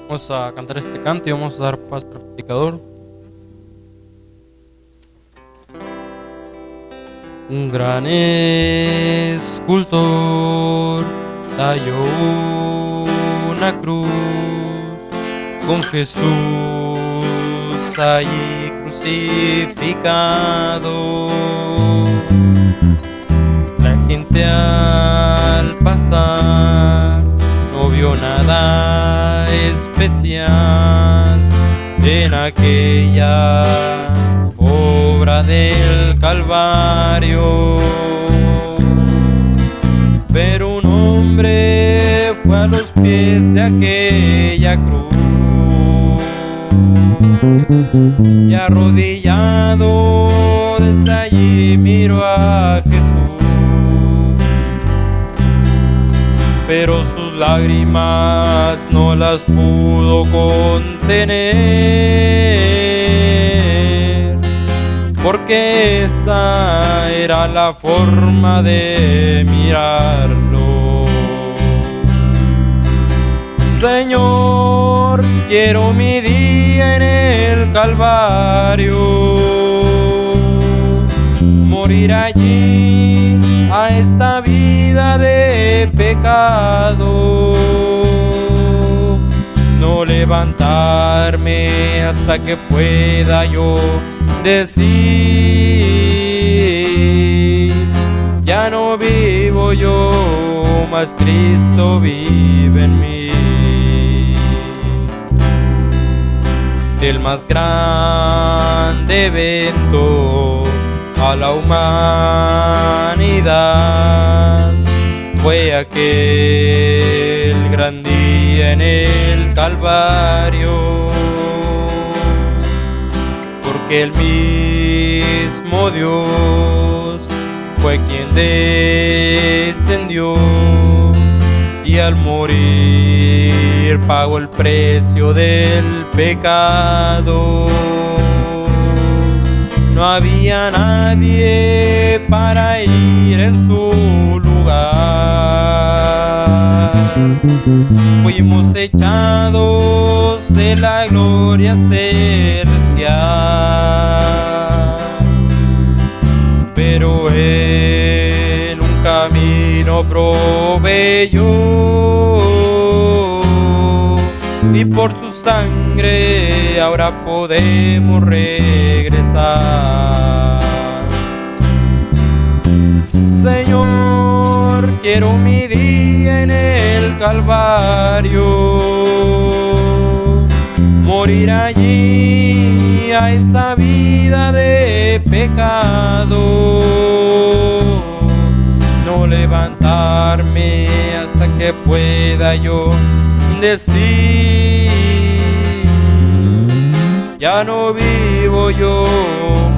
Vamos a cantar este canto y vamos a dar paso al predicador. Un gran escultor talló una cruz con Jesús allí crucificado. La gente al pasar no vio nada especial en aquella obra del Calvario, pero un hombre fue a los pies de aquella cruz y arrodillado desde allí miró a Jesús, pero sus lágrimas no las pudo contener, porque esa era la forma de mirarlo. Señor, quiero mi día en el Calvario, morir allí a esta vida de pecado, no levantarme hasta que pueda yo decir: ya no vivo yo, mas Cristo vive en mí. El más grande evento a la humanidad fue aquel gran día en el Calvario, porque el mismo Dios fue quien descendió y al morir pagó el precio del pecado. No había nadie para ir en su lugar. Fuimos echados de la gloria celestial, pero Él un camino proveyó y por su sangre ahora podemos regresar. Señor, quiero mi día en el Calvario, morir allí a esa vida de pecado, no levantarme hasta que pueda yo decir: ya no vivo yo,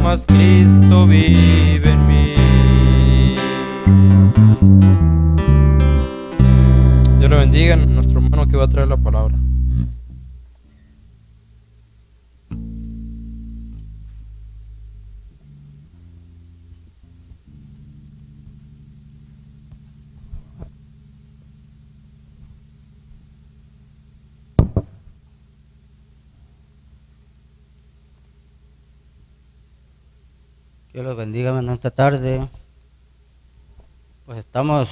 mas Cristo vive en mí. Dios le bendiga a nuestro hermano que va a traer la palabra. Dios los bendiga en esta tarde. Pues estamos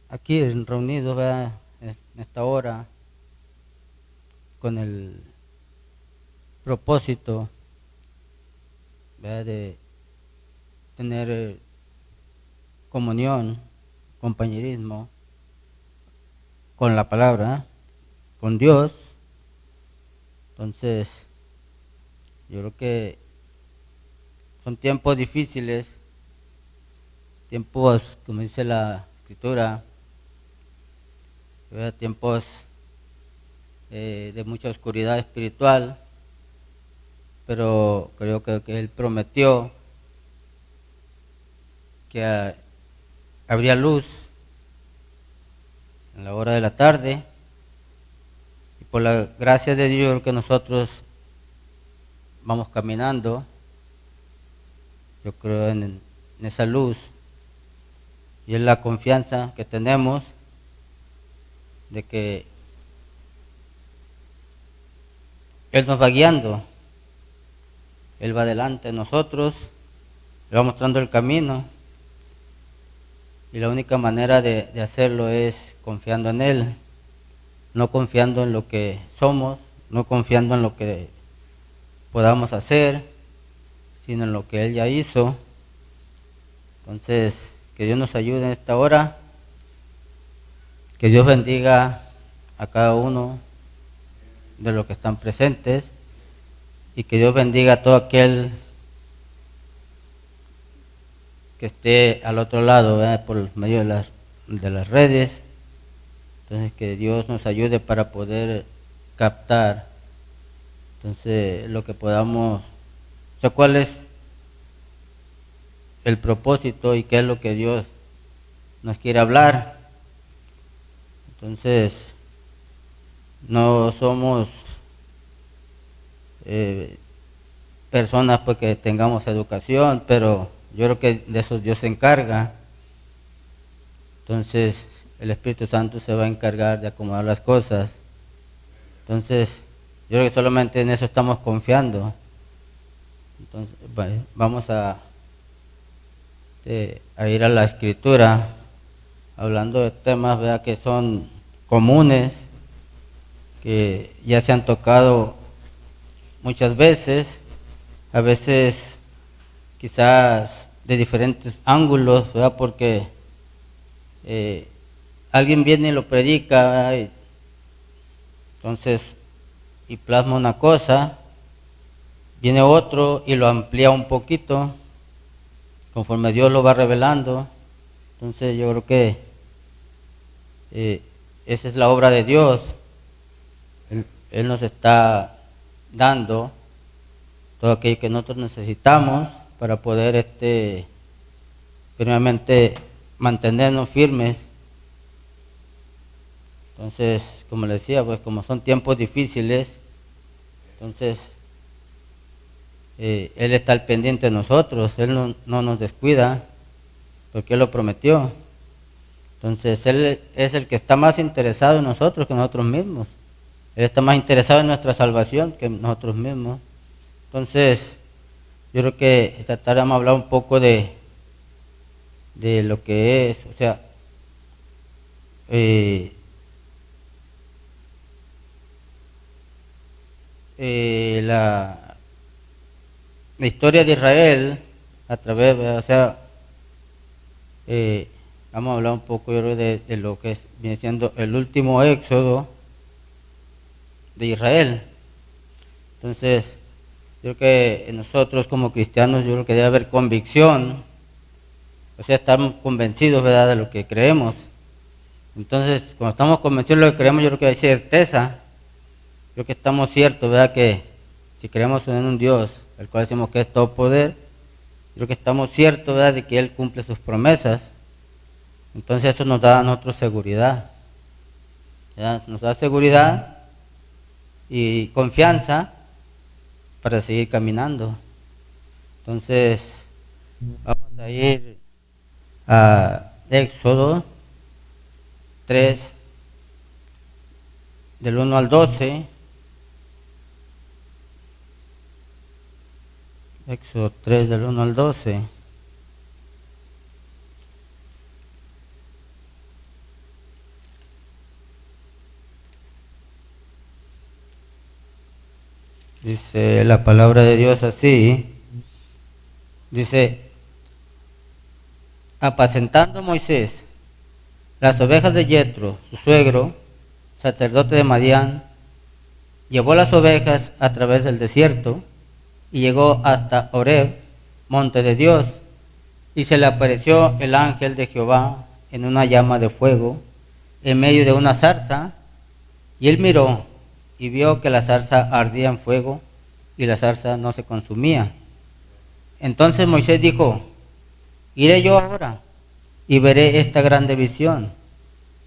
aquí reunidos, ¿verdad?, en esta hora con el propósito, ¿verdad?, de tener comunión, compañerismo con la palabra, con Dios. Entonces, yo creo que son tiempos difíciles, tiempos, como dice la Escritura, tiempos de mucha oscuridad espiritual, pero creo que Él prometió que habría luz en la hora de la tarde, y por la gracia de Dios que nosotros vamos caminando, yo creo en esa luz, y es la confianza que tenemos de que Él nos va guiando, Él va delante de nosotros, le va mostrando el camino, y la única manera de hacerlo es confiando en Él, no confiando en lo que somos, no confiando en lo que podamos hacer, sino en lo que Él ya hizo. Entonces, que Dios nos ayude en esta hora, que Dios bendiga a cada uno de los que están presentes, y que Dios bendiga a todo aquel que esté al otro lado, ¿verdad? Por medio de las redes. Entonces, que Dios nos ayude para poder captar, entonces, lo que podamos, o sea, cuál es el propósito y qué es lo que Dios nos quiere hablar. Entonces, no somos personas pues que tengamos educación, pero yo creo que de eso Dios se encarga. Entonces, el Espíritu Santo se va a encargar de acomodar las cosas. Entonces, yo creo que solamente en eso estamos confiando. Entonces, vamos a ir a la Escritura, hablando de temas, ¿verdad?, que son comunes, que ya se han tocado muchas veces, a veces quizás de diferentes ángulos, ¿verdad?, porque alguien viene y lo predica, ¿verdad?, entonces, y plasma una cosa, viene otro y lo amplía un poquito, conforme Dios lo va revelando. Entonces yo creo que esa es la obra de Dios. Él nos está dando todo aquello que nosotros necesitamos para poder primeramente mantenernos firmes. Entonces, como les decía, pues como son tiempos difíciles, entonces Él está al pendiente de nosotros, Él no nos descuida, porque Él lo prometió. Entonces Él es el que está más interesado en nosotros que nosotros mismos. Él está más interesado en nuestra salvación que nosotros mismos. Entonces, yo creo que esta tarde vamos a hablar un poco de lo que es, o sea, la historia de Israel a través, o sea, vamos a hablar un poco, yo creo, de lo que viene siendo el último éxodo de Israel. Entonces, yo creo que nosotros como cristianos, yo creo que debe haber convicción, o sea, estamos convencidos, ¿verdad?, de lo que creemos. Entonces, cuando estamos convencidos de lo que creemos, yo creo que hay certeza. Creo que estamos ciertos, ¿verdad?, que si creemos en un Dios, el cual decimos que es todo poder, creo que estamos ciertos, ¿verdad?, de que Él cumple sus promesas. Entonces eso nos da a nosotros seguridad, ¿verdad? Nos da seguridad y confianza para seguir caminando. Entonces vamos a ir a Éxodo 3, del 1 al 12. Éxodo 3, del 1 al 12. Dice la palabra de Dios así. Dice: apacentando Moisés las ovejas de Yetro, su suegro, sacerdote de Madián, llevó las ovejas a través del desierto y llegó hasta Horeb, monte de Dios, y se le apareció el ángel de Jehová en una llama de fuego en medio de una zarza, y él miró y vio que la zarza ardía en fuego y la zarza no se consumía. Entonces Moisés dijo: iré yo ahora y veré esta grande visión.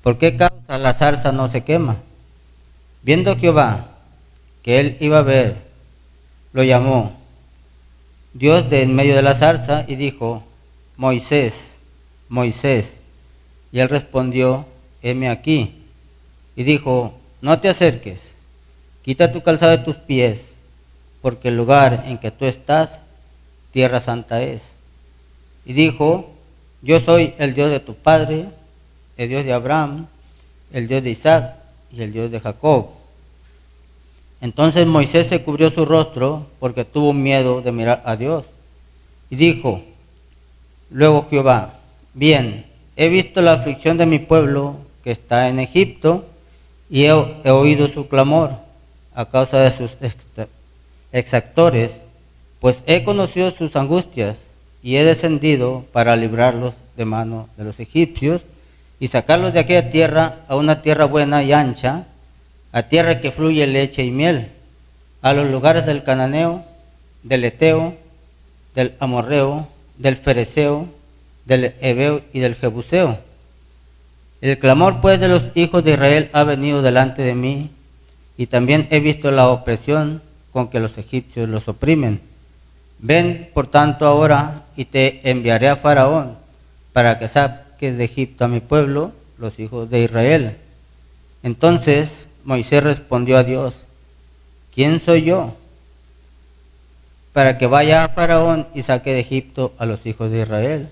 ¿Por qué causa la zarza no se quema? Viendo Jehová que él iba a ver, lo llamó Dios de en medio de la zarza y dijo: Moisés, Moisés. Y él respondió: heme aquí. y dijo, no te acerques, quita tu calzado de tus pies, porque el lugar en que tú estás, tierra santa es. Y dijo, yo soy el Dios de tu padre, el Dios de Abraham, el Dios de Isaac y el Dios de Jacob. Entonces Moisés se cubrió su rostro porque tuvo miedo de mirar a Dios. Y dijo, luego Jehová, bien, he visto la aflicción de mi pueblo que está en Egipto y he oído su clamor a causa de sus exactores, pues he conocido sus angustias y he descendido para librarlos de mano de los egipcios y sacarlos de aquella tierra a una tierra buena y ancha, a tierra que fluye leche y miel, a los lugares del cananeo, del eteo, del amorreo, del fereceo, del heveo y del jebuseo. El clamor pues de los hijos de Israel ha venido delante de mí, y también he visto la opresión con que los egipcios los oprimen. Ven por tanto ahora y te enviaré a Faraón para que saques de Egipto a mi pueblo, los hijos de Israel. Entonces Moisés respondió a Dios, ¿quién soy yo para que vaya a Faraón y saque de Egipto a los hijos de Israel?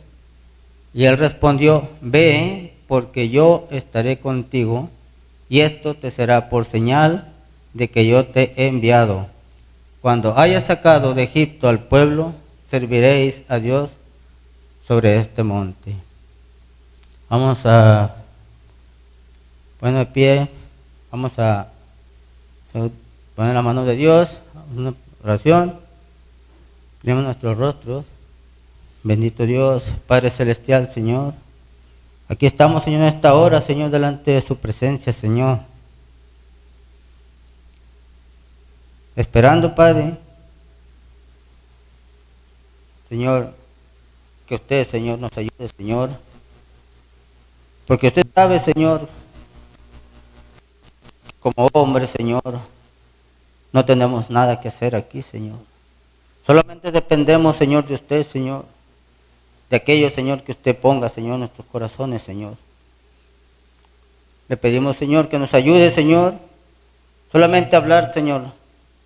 Y él respondió, ve, porque yo estaré contigo, y esto te será por señal de que yo te he enviado. Cuando hayas sacado de Egipto al pueblo, serviréis a Dios sobre este monte. Vamos a poner de pie, vamos a poner la mano de Dios, una oración, ponemos nuestros rostros. Bendito Dios, Padre Celestial, Señor. Aquí estamos, Señor, en esta hora, Señor, delante de su presencia, Señor. Esperando, Padre, Señor, que usted, Señor, nos ayude, Señor. Porque usted sabe, Señor, como hombre, Señor, no tenemos nada que hacer aquí, Señor. Solamente dependemos, Señor, de usted, Señor. De aquello, Señor, que usted ponga, Señor, en nuestros corazones, Señor. Le pedimos, Señor, que nos ayude, Señor, solamente hablar, Señor,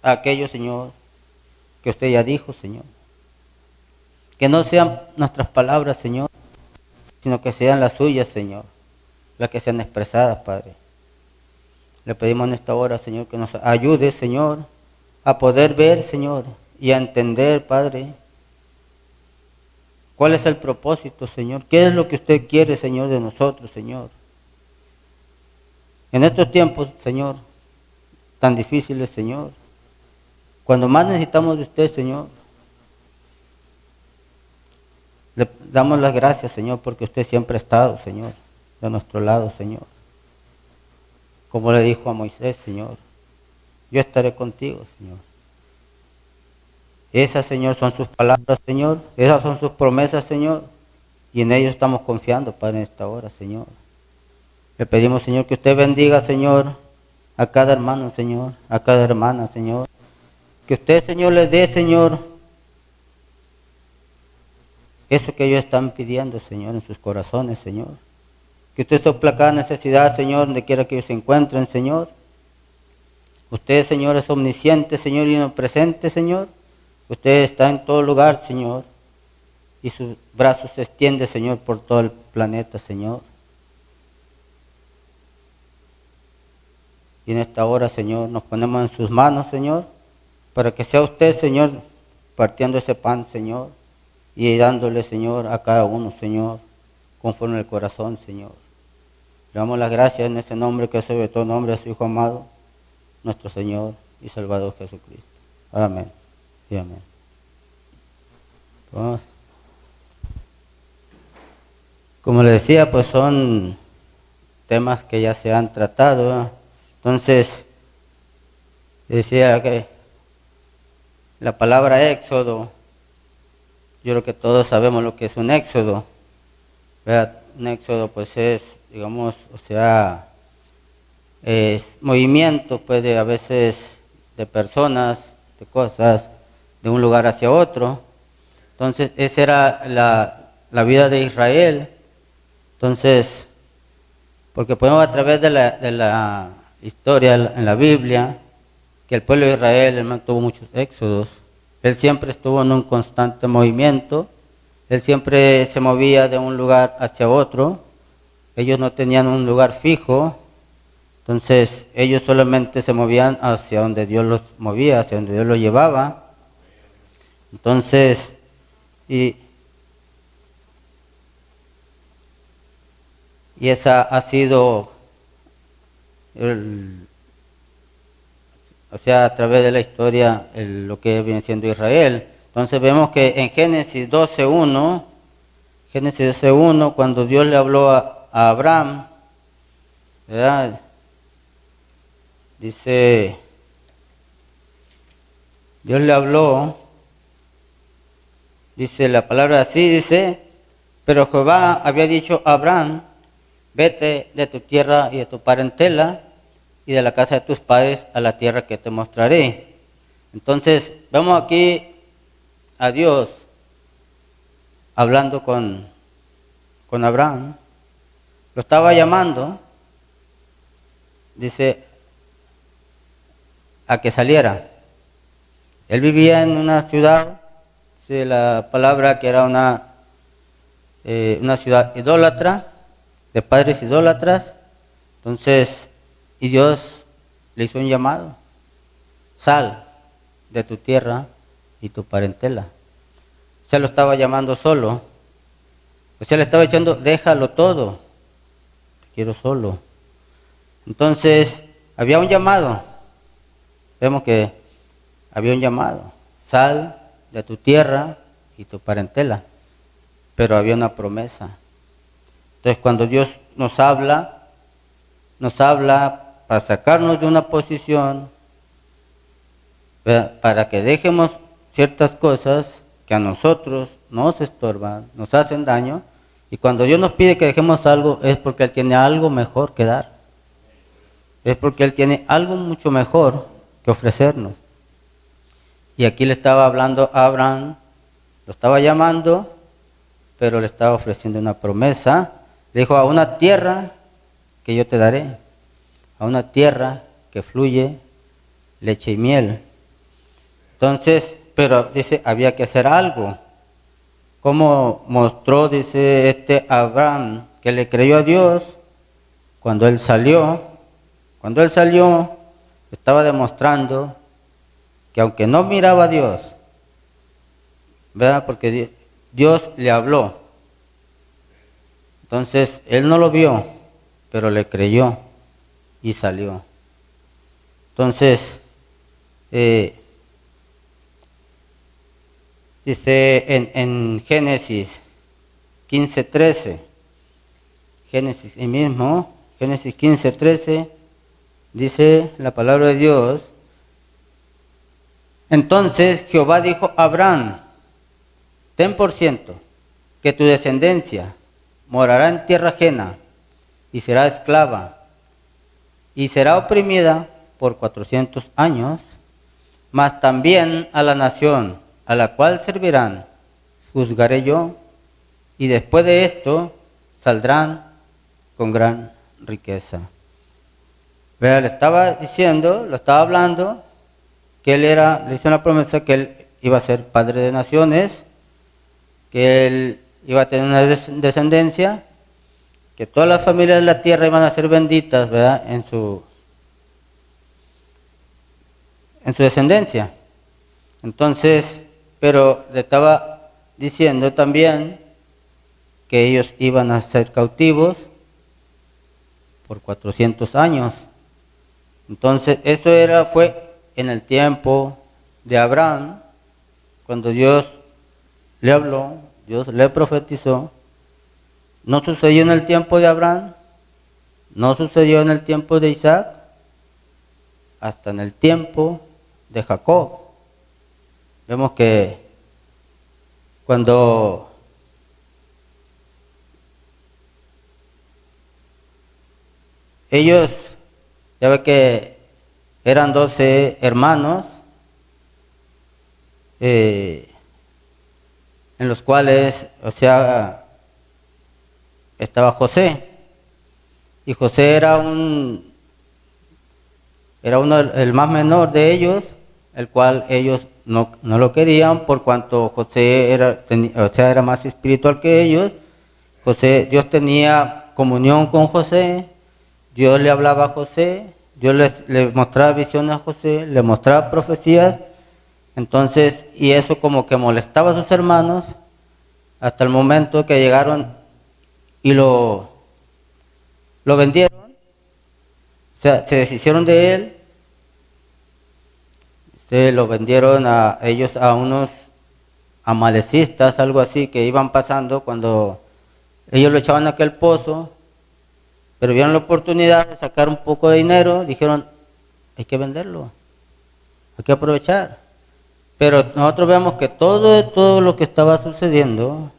a aquello, Señor, que usted ya dijo, Señor. Que no sean nuestras palabras, Señor, sino que sean las suyas, Señor, las que sean expresadas, Padre. Le pedimos en esta hora, Señor, que nos ayude, Señor, a poder ver, Señor, y a entender, Padre, ¿cuál es el propósito, Señor? ¿Qué es lo que usted quiere, Señor, de nosotros, Señor? En estos tiempos, Señor, tan difíciles, Señor, cuando más necesitamos de usted, Señor, le damos las gracias, Señor, porque usted siempre ha estado, Señor, de nuestro lado, Señor. Como le dijo a Moisés, Señor, yo estaré contigo, Señor. Esas, Señor, son sus palabras, Señor. Esas son sus promesas, Señor. Y en ello estamos confiando, Padre, en esta hora, Señor. Le pedimos, Señor, que usted bendiga, Señor, a cada hermano, Señor, a cada hermana, Señor. Que usted, Señor, les dé, Señor, eso que ellos están pidiendo, Señor, en sus corazones, Señor. Que usted sopla cada necesidad, Señor, donde quiera que ellos se encuentren, Señor. Usted, Señor, es omnisciente, Señor, y omnipresente, Señor. Usted está en todo lugar, Señor, y sus brazos se extienden, Señor, por todo el planeta, Señor. Y en esta hora, Señor, nos ponemos en sus manos, Señor, para que sea usted, Señor, partiendo ese pan, Señor, y dándole, Señor, a cada uno, Señor, conforme el corazón, Señor. Le damos las gracias en ese nombre que es sobre todo nombre a su Hijo amado, nuestro Señor y Salvador Jesucristo. Amén. Y amén. Pues, como le decía, pues son temas que ya se han tratado, ¿verdad? Entonces, decía que la palabra éxodo, yo creo que todos sabemos lo que es un éxodo, ¿verdad? Un éxodo pues es, digamos, o sea, es movimiento pues de a veces de personas, de cosas, de un lugar hacia otro. Entonces esa era la vida de Israel. Entonces Porque podemos a través de la historia en la Biblia, que el pueblo de Israel, hermano, tuvo muchos éxodos. Él siempre estuvo en un constante movimiento. Él siempre se movía de un lugar hacia otro. Ellos no tenían un lugar fijo. Entonces ellos solamente se movían hacia donde Dios los movía, hacia donde Dios los llevaba. Entonces, y esa ha sido, a través de la historia, lo que viene siendo Israel. Entonces vemos que en Génesis 12:1, cuando Dios le habló a Abraham, ¿verdad? Dice, Dios le habló, dice la palabra así, dice, pero Jehová había dicho a Abraham, vete de tu tierra y de tu parentela y de la casa de tus padres a la tierra que te mostraré. Entonces, vemos aquí a Dios hablando con Abraham. Lo estaba llamando, dice, a que saliera. Él vivía en una ciudad, dice la palabra que era una ciudad idólatra, de padres idólatras. Entonces, y Dios le hizo un llamado: sal de tu tierra y tu parentela. Se lo estaba llamando solo. O sea, le estaba diciendo, déjalo todo, te quiero solo. Entonces, había un llamado. Vemos que había un llamado: sal de tu tierra y tu parentela. Pero había una promesa. Entonces, cuando Dios nos habla para sacarnos de una posición, ¿verdad?, para que dejemos ciertas cosas que a nosotros nos estorban, nos hacen daño. Y cuando Dios nos pide que dejemos algo, es porque Él tiene algo mejor que dar. Es porque Él tiene algo mucho mejor que ofrecernos. Y aquí le estaba hablando a Abraham, lo estaba llamando, pero le estaba ofreciendo una promesa. Le dijo: a una tierra que yo te daré, a una tierra que fluye leche y miel. Entonces, pero dice, había que hacer algo. Como mostró, dice Abraham, que le creyó a Dios cuando él salió. Cuando él salió, estaba demostrando que aunque no miraba a Dios, ¿verdad?, porque Dios le habló. Entonces, él no lo vio, pero le creyó y salió. Entonces, dice en Génesis 15:13, Génesis 15:13, dice la palabra de Dios: entonces Jehová dijo a Abraham, ten por ciento que tu descendencia morará en tierra ajena y será esclava y será oprimida por 400 años, mas también a la nación a la cual servirán juzgaré yo, y después de esto saldrán con gran riqueza. Vea, le estaba diciendo, lo estaba hablando, que le hizo una promesa que él iba a ser padre de naciones, que él iba a tener una descendencia, que todas las familias de la tierra iban a ser benditas, ¿verdad?, en su descendencia. Entonces, pero le estaba diciendo también que ellos iban a ser cautivos por 400 años. Entonces, eso fue en el tiempo de Abraham, cuando Dios le habló, Dios le profetizó. No sucedió en el tiempo de Abraham, no sucedió en el tiempo de Isaac, hasta en el tiempo de Jacob. Vemos que cuando ellos, ya ve que eran 12 hermanos, en los cuales, estaba José. Y José era el más menor de ellos, el cual ellos no lo querían por cuanto José era más espiritual que ellos. Dios tenía comunión con José, Dios le hablaba a José, Dios le mostraba visiones a José, le mostraba profecías. Entonces, y eso como que molestaba a sus hermanos, hasta el momento que llegaron y lo vendieron, o sea, se deshicieron de él, se lo vendieron a ellos, a unos amalecistas, algo así, que iban pasando cuando ellos lo echaban a aquel pozo, pero vieron la oportunidad de sacar un poco de dinero, dijeron, hay que venderlo, hay que aprovechar. Pero nosotros vemos que todo lo que estaba sucediendo,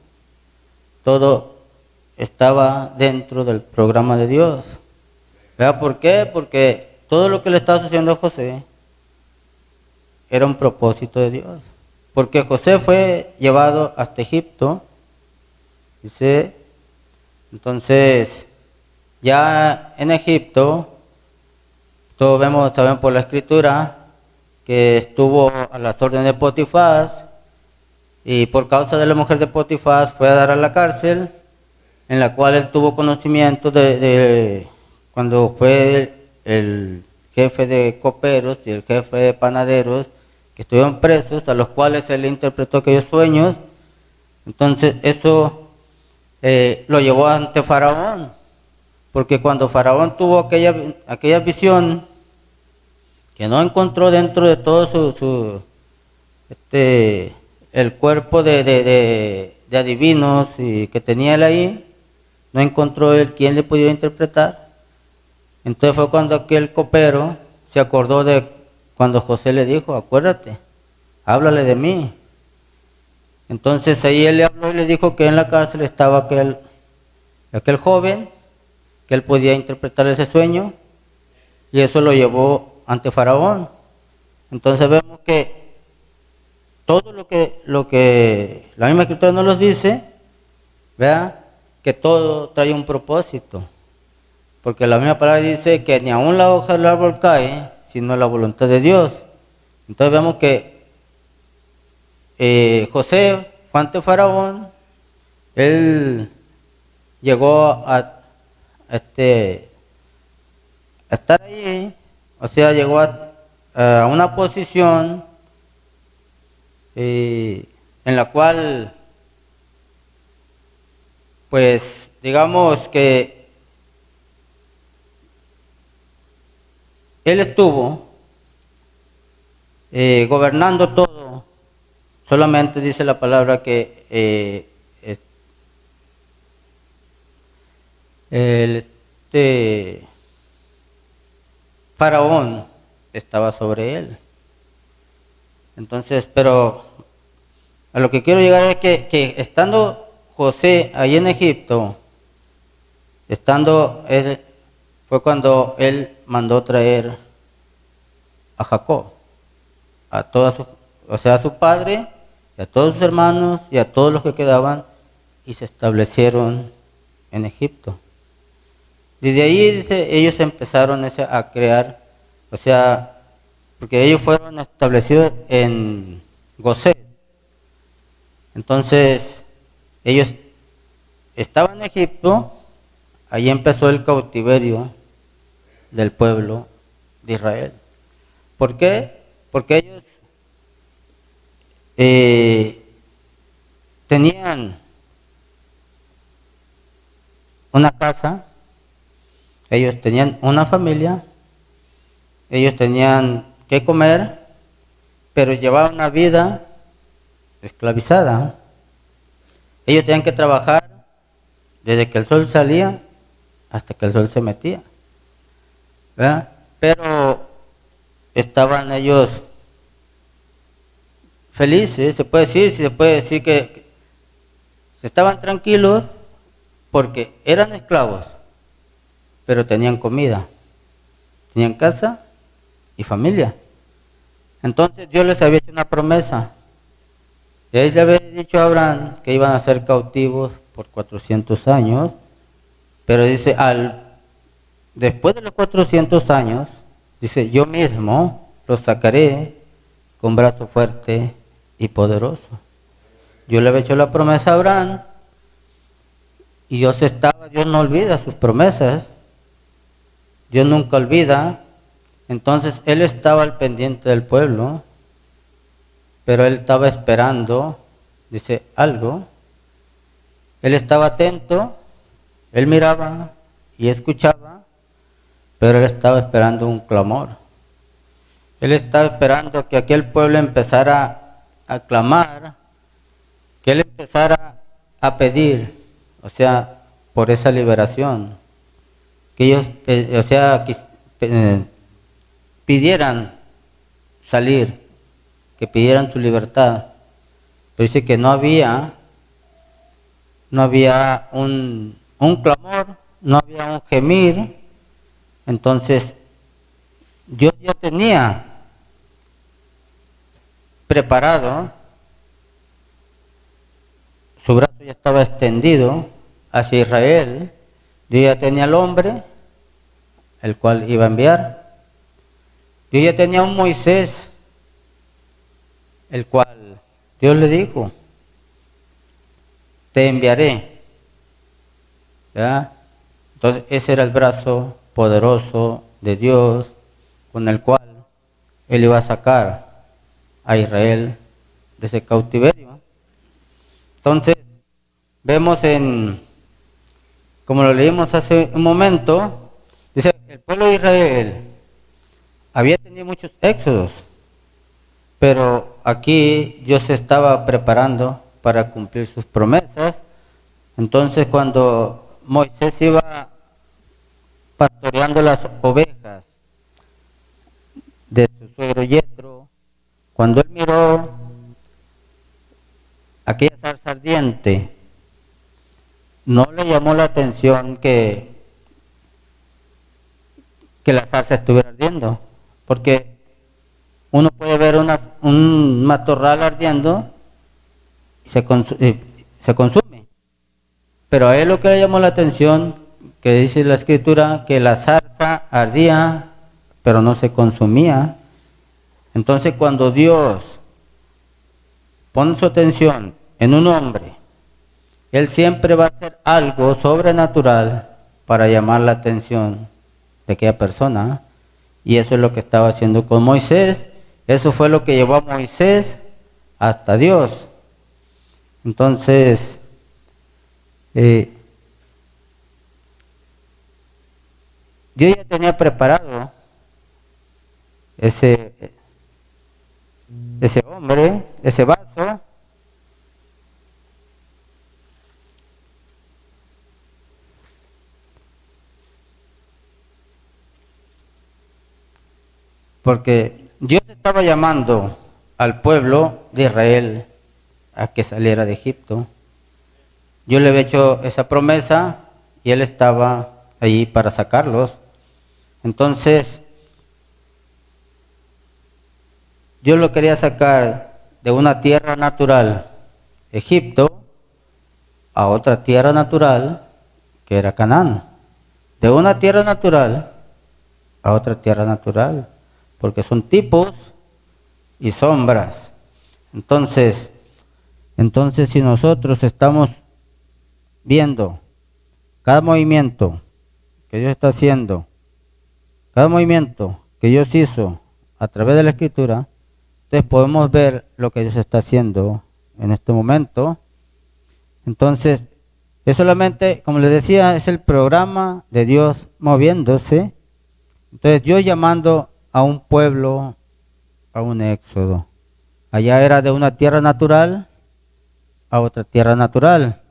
todo estaba dentro del programa de Dios. ¿Verdad? ¿Por qué? Porque todo lo que le estaba sucediendo a José era un propósito de Dios. Porque José fue llevado hasta Egipto, dice, entonces ya en Egipto, todos saben por la escritura, que estuvo a las órdenes de Potifar, y por causa de la mujer de Potifar fue a dar a la cárcel, en la cual él tuvo conocimiento de cuando fue el jefe de coperos y el jefe de panaderos, que estuvieron presos, a los cuales él interpretó aquellos sueños. Entonces eso lo llevó ante Faraón, porque cuando Faraón tuvo aquella visión, que no encontró dentro de todo el cuerpo de adivinos y que tenía él ahí, no encontró él quien le pudiera interpretar. Entonces fue cuando aquel copero se acordó de cuando José le dijo, acuérdate, háblale de mí. Entonces ahí él le habló y le dijo que en la cárcel estaba aquel joven, que él podía interpretar ese sueño, y eso lo llevó ante Faraón. Entonces vemos que todo lo que la misma escritura nos los dice, ¿verdad? Que todo trae un propósito, porque la misma palabra dice que ni aun la hoja del árbol cae, sino la voluntad de Dios. Entonces vemos que José fue ante Faraón, él llegó a estar ahí, o sea, llegó a una posición en la cual, pues, digamos que él estuvo gobernando todo. Solamente dice la palabra que Faraón estaba sobre él. Entonces, pero a lo que quiero llegar es que estando José ahí en Egipto, fue cuando él mandó traer a Jacob, a su padre, y a todos sus hermanos y a todos los que quedaban, y se establecieron en Egipto. Desde ahí, dice, ellos empezaron a crear, o sea, porque ellos fueron establecidos en Gosén. Entonces, ellos estaban en Egipto, ahí empezó el cautiverio del pueblo de Israel. ¿Por qué? Porque ellos tenían una casa, ellos tenían una familia, ellos tenían que comer, pero llevaban una vida esclavizada. Ellos tenían que trabajar desde que el sol salía hasta que el sol se metía, ¿verdad? Pero estaban ellos felices, se puede decir que estaban tranquilos porque eran esclavos, pero tenían comida, tenían casa y familia. Entonces Dios les había hecho una promesa. Y ahí le había dicho a Abraham que iban a ser cautivos por 400 años, pero dice, al después de los 400 años, dice, yo mismo los sacaré con brazo fuerte y poderoso. Yo le había hecho la promesa a Abraham y Dios no olvida sus promesas, Dios nunca olvida. Entonces Él estaba al pendiente del pueblo, pero Él estaba esperando, dice, algo. Él estaba atento, Él miraba y escuchaba, pero Él estaba esperando un clamor. Él estaba esperando que aquel pueblo empezara a clamar, que Él empezara a pedir, o sea, por esa liberación. Que ellos, pidieran salir, que pidieran su libertad. Pero dice que no había un clamor, no había un gemir. Entonces Dios ya tenía preparado, su brazo ya estaba extendido hacia Israel. Dios ya tenía al hombre, el cual iba a enviar. Dios ya tenía un Moisés, el cual Dios le dijo, te enviaré. ¿Ya? Entonces ese era el brazo poderoso de Dios con el cual Él iba a sacar a Israel de ese cautiverio. Entonces vemos como lo leímos hace un momento, dice, el pueblo de Israel había tenido muchos éxodos, pero aquí Dios se estaba preparando para cumplir sus promesas. Entonces cuando Moisés iba pastoreando las ovejas de su suegro Yetro, cuando él miró aquella zarza ardiente, no le llamó la atención que la zarza estuviera ardiendo, porque uno puede ver un matorral ardiendo y se consume, pero a él lo que le llamó la atención, que dice la escritura, que la zarza ardía, pero no se consumía. Entonces cuando Dios pone su atención en un hombre, Él siempre va a hacer algo sobrenatural para llamar la atención de aquella persona. Y eso es lo que estaba haciendo con Moisés. Eso fue lo que llevó a Moisés hasta Dios. Entonces, Dios ya tenía preparado ese hombre, ese vaso, porque Dios estaba llamando al pueblo de Israel a que saliera de Egipto. Yo le había hecho esa promesa y Él estaba allí para sacarlos. Entonces, Dios lo quería sacar de una tierra natural, Egipto, a otra tierra natural, que era Canaán. De una tierra natural a otra tierra natural, porque son tipos y sombras. Entonces si nosotros estamos viendo cada movimiento que Dios está haciendo, cada movimiento que Dios hizo a través de la Escritura, entonces podemos ver lo que Dios está haciendo en este momento. Entonces, es solamente, como les decía, es el programa de Dios moviéndose. Entonces, Dios llamando a un pueblo a un éxodo. Allá era de una tierra natural a otra tierra natural.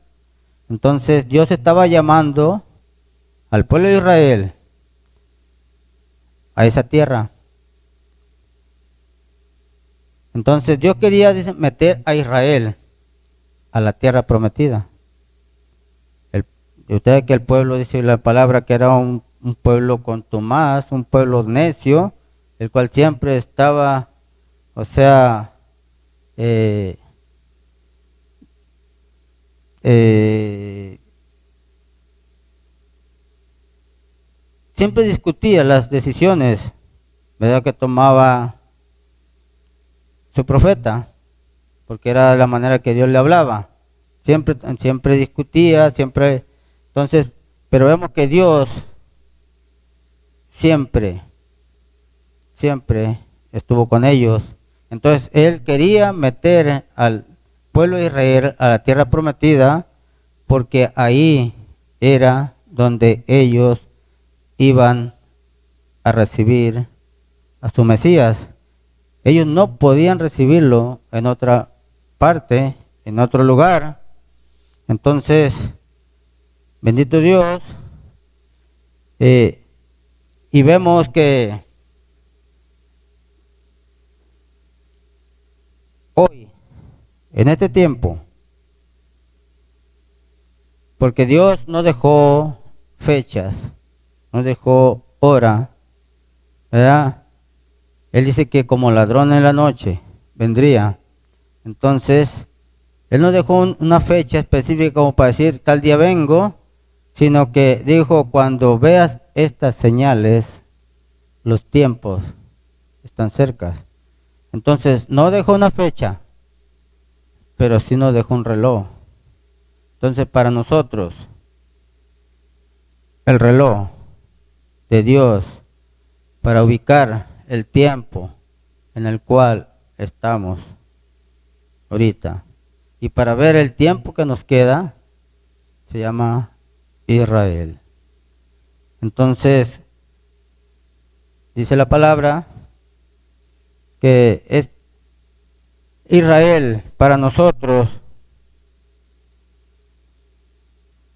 Entonces, Dios estaba llamando al pueblo de Israel a esa tierra. Entonces, Dios quería meter a Israel a la tierra prometida. Ustedes que el pueblo, dice la palabra, que era un pueblo contumaz, un pueblo necio, el cual siempre estaba, o sea, siempre discutía las decisiones, ¿verdad?, que tomaba su profeta, porque era la manera que Dios le hablaba. Siempre discutía, siempre. Entonces, pero vemos que Dios siempre estuvo con ellos. Entonces, Él quería meter al pueblo de Israel a la tierra prometida, porque ahí era donde ellos iban a recibir a su Mesías. Ellos no podían recibirlo en otra parte, en otro lugar. Entonces, bendito Dios, y vemos que hoy, en este tiempo, porque Dios no dejó fechas, no dejó hora, ¿verdad? Él dice que como ladrón en la noche vendría. Entonces, Él no dejó una fecha específica como para decir tal día vengo, sino que dijo, cuando veas estas señales, los tiempos están cerca. Entonces, no dejó una fecha, pero sí nos dejó un reloj. Entonces, para nosotros, el reloj de Dios para ubicar el tiempo en el cual estamos ahorita y para ver el tiempo que nos queda, se llama Israel. Entonces, dice la palabra que es Israel para nosotros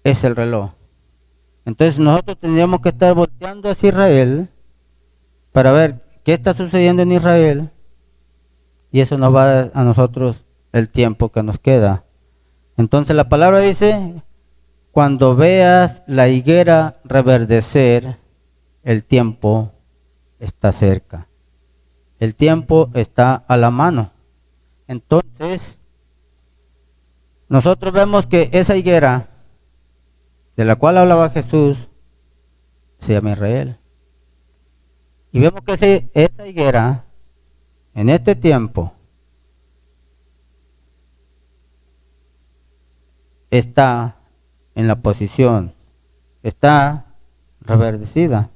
es el reloj. Entonces nosotros tendríamos que estar volteando hacia Israel para ver qué está sucediendo en Israel, y eso nos va a dar a nosotros el tiempo que nos queda. Entonces la palabra dice, cuando veas la higuera reverdecer, el tiempo está cerca. El tiempo está a la mano. Entonces, nosotros vemos que esa higuera de la cual hablaba Jesús se llama Israel. Y vemos que esa higuera, en este tiempo, está en la posición, está reverdecida.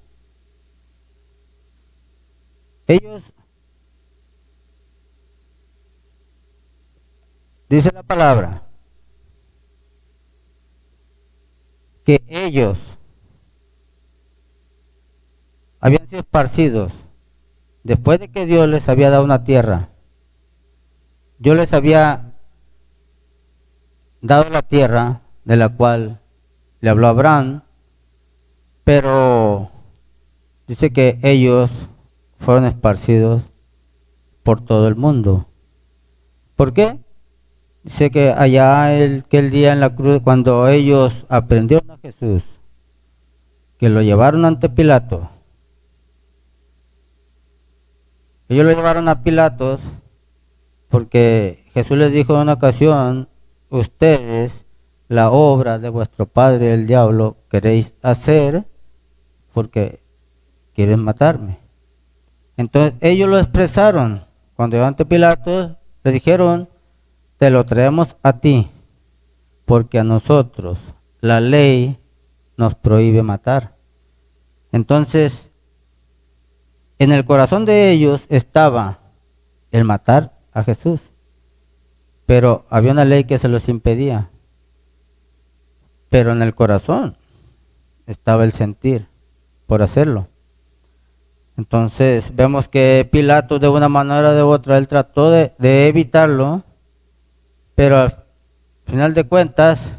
Ellos, dice la palabra, que ellos habían sido esparcidos después de que Dios les había dado una tierra. Dios les había dado la tierra de la cual le habló a Abraham, pero dice que ellos fueron esparcidos por todo el mundo. ¿Por qué? Dice que allá aquel día en la cruz, cuando ellos aprendieron a Jesús, que lo llevaron ante Pilato, ellos lo llevaron a Pilatos porque Jesús les dijo en una ocasión, ustedes la obra de vuestro padre el diablo queréis hacer porque quieren matarme. Entonces ellos lo expresaron. Cuando llegó ante Pilatos, le dijeron, te lo traemos a ti, porque a nosotros la ley nos prohíbe matar. Entonces, en el corazón de ellos estaba el matar a Jesús, pero había una ley que se los impedía. Pero en el corazón estaba el sentir por hacerlo. Entonces vemos que Pilato de una manera o de otra, él trató de evitarlo, pero al final de cuentas,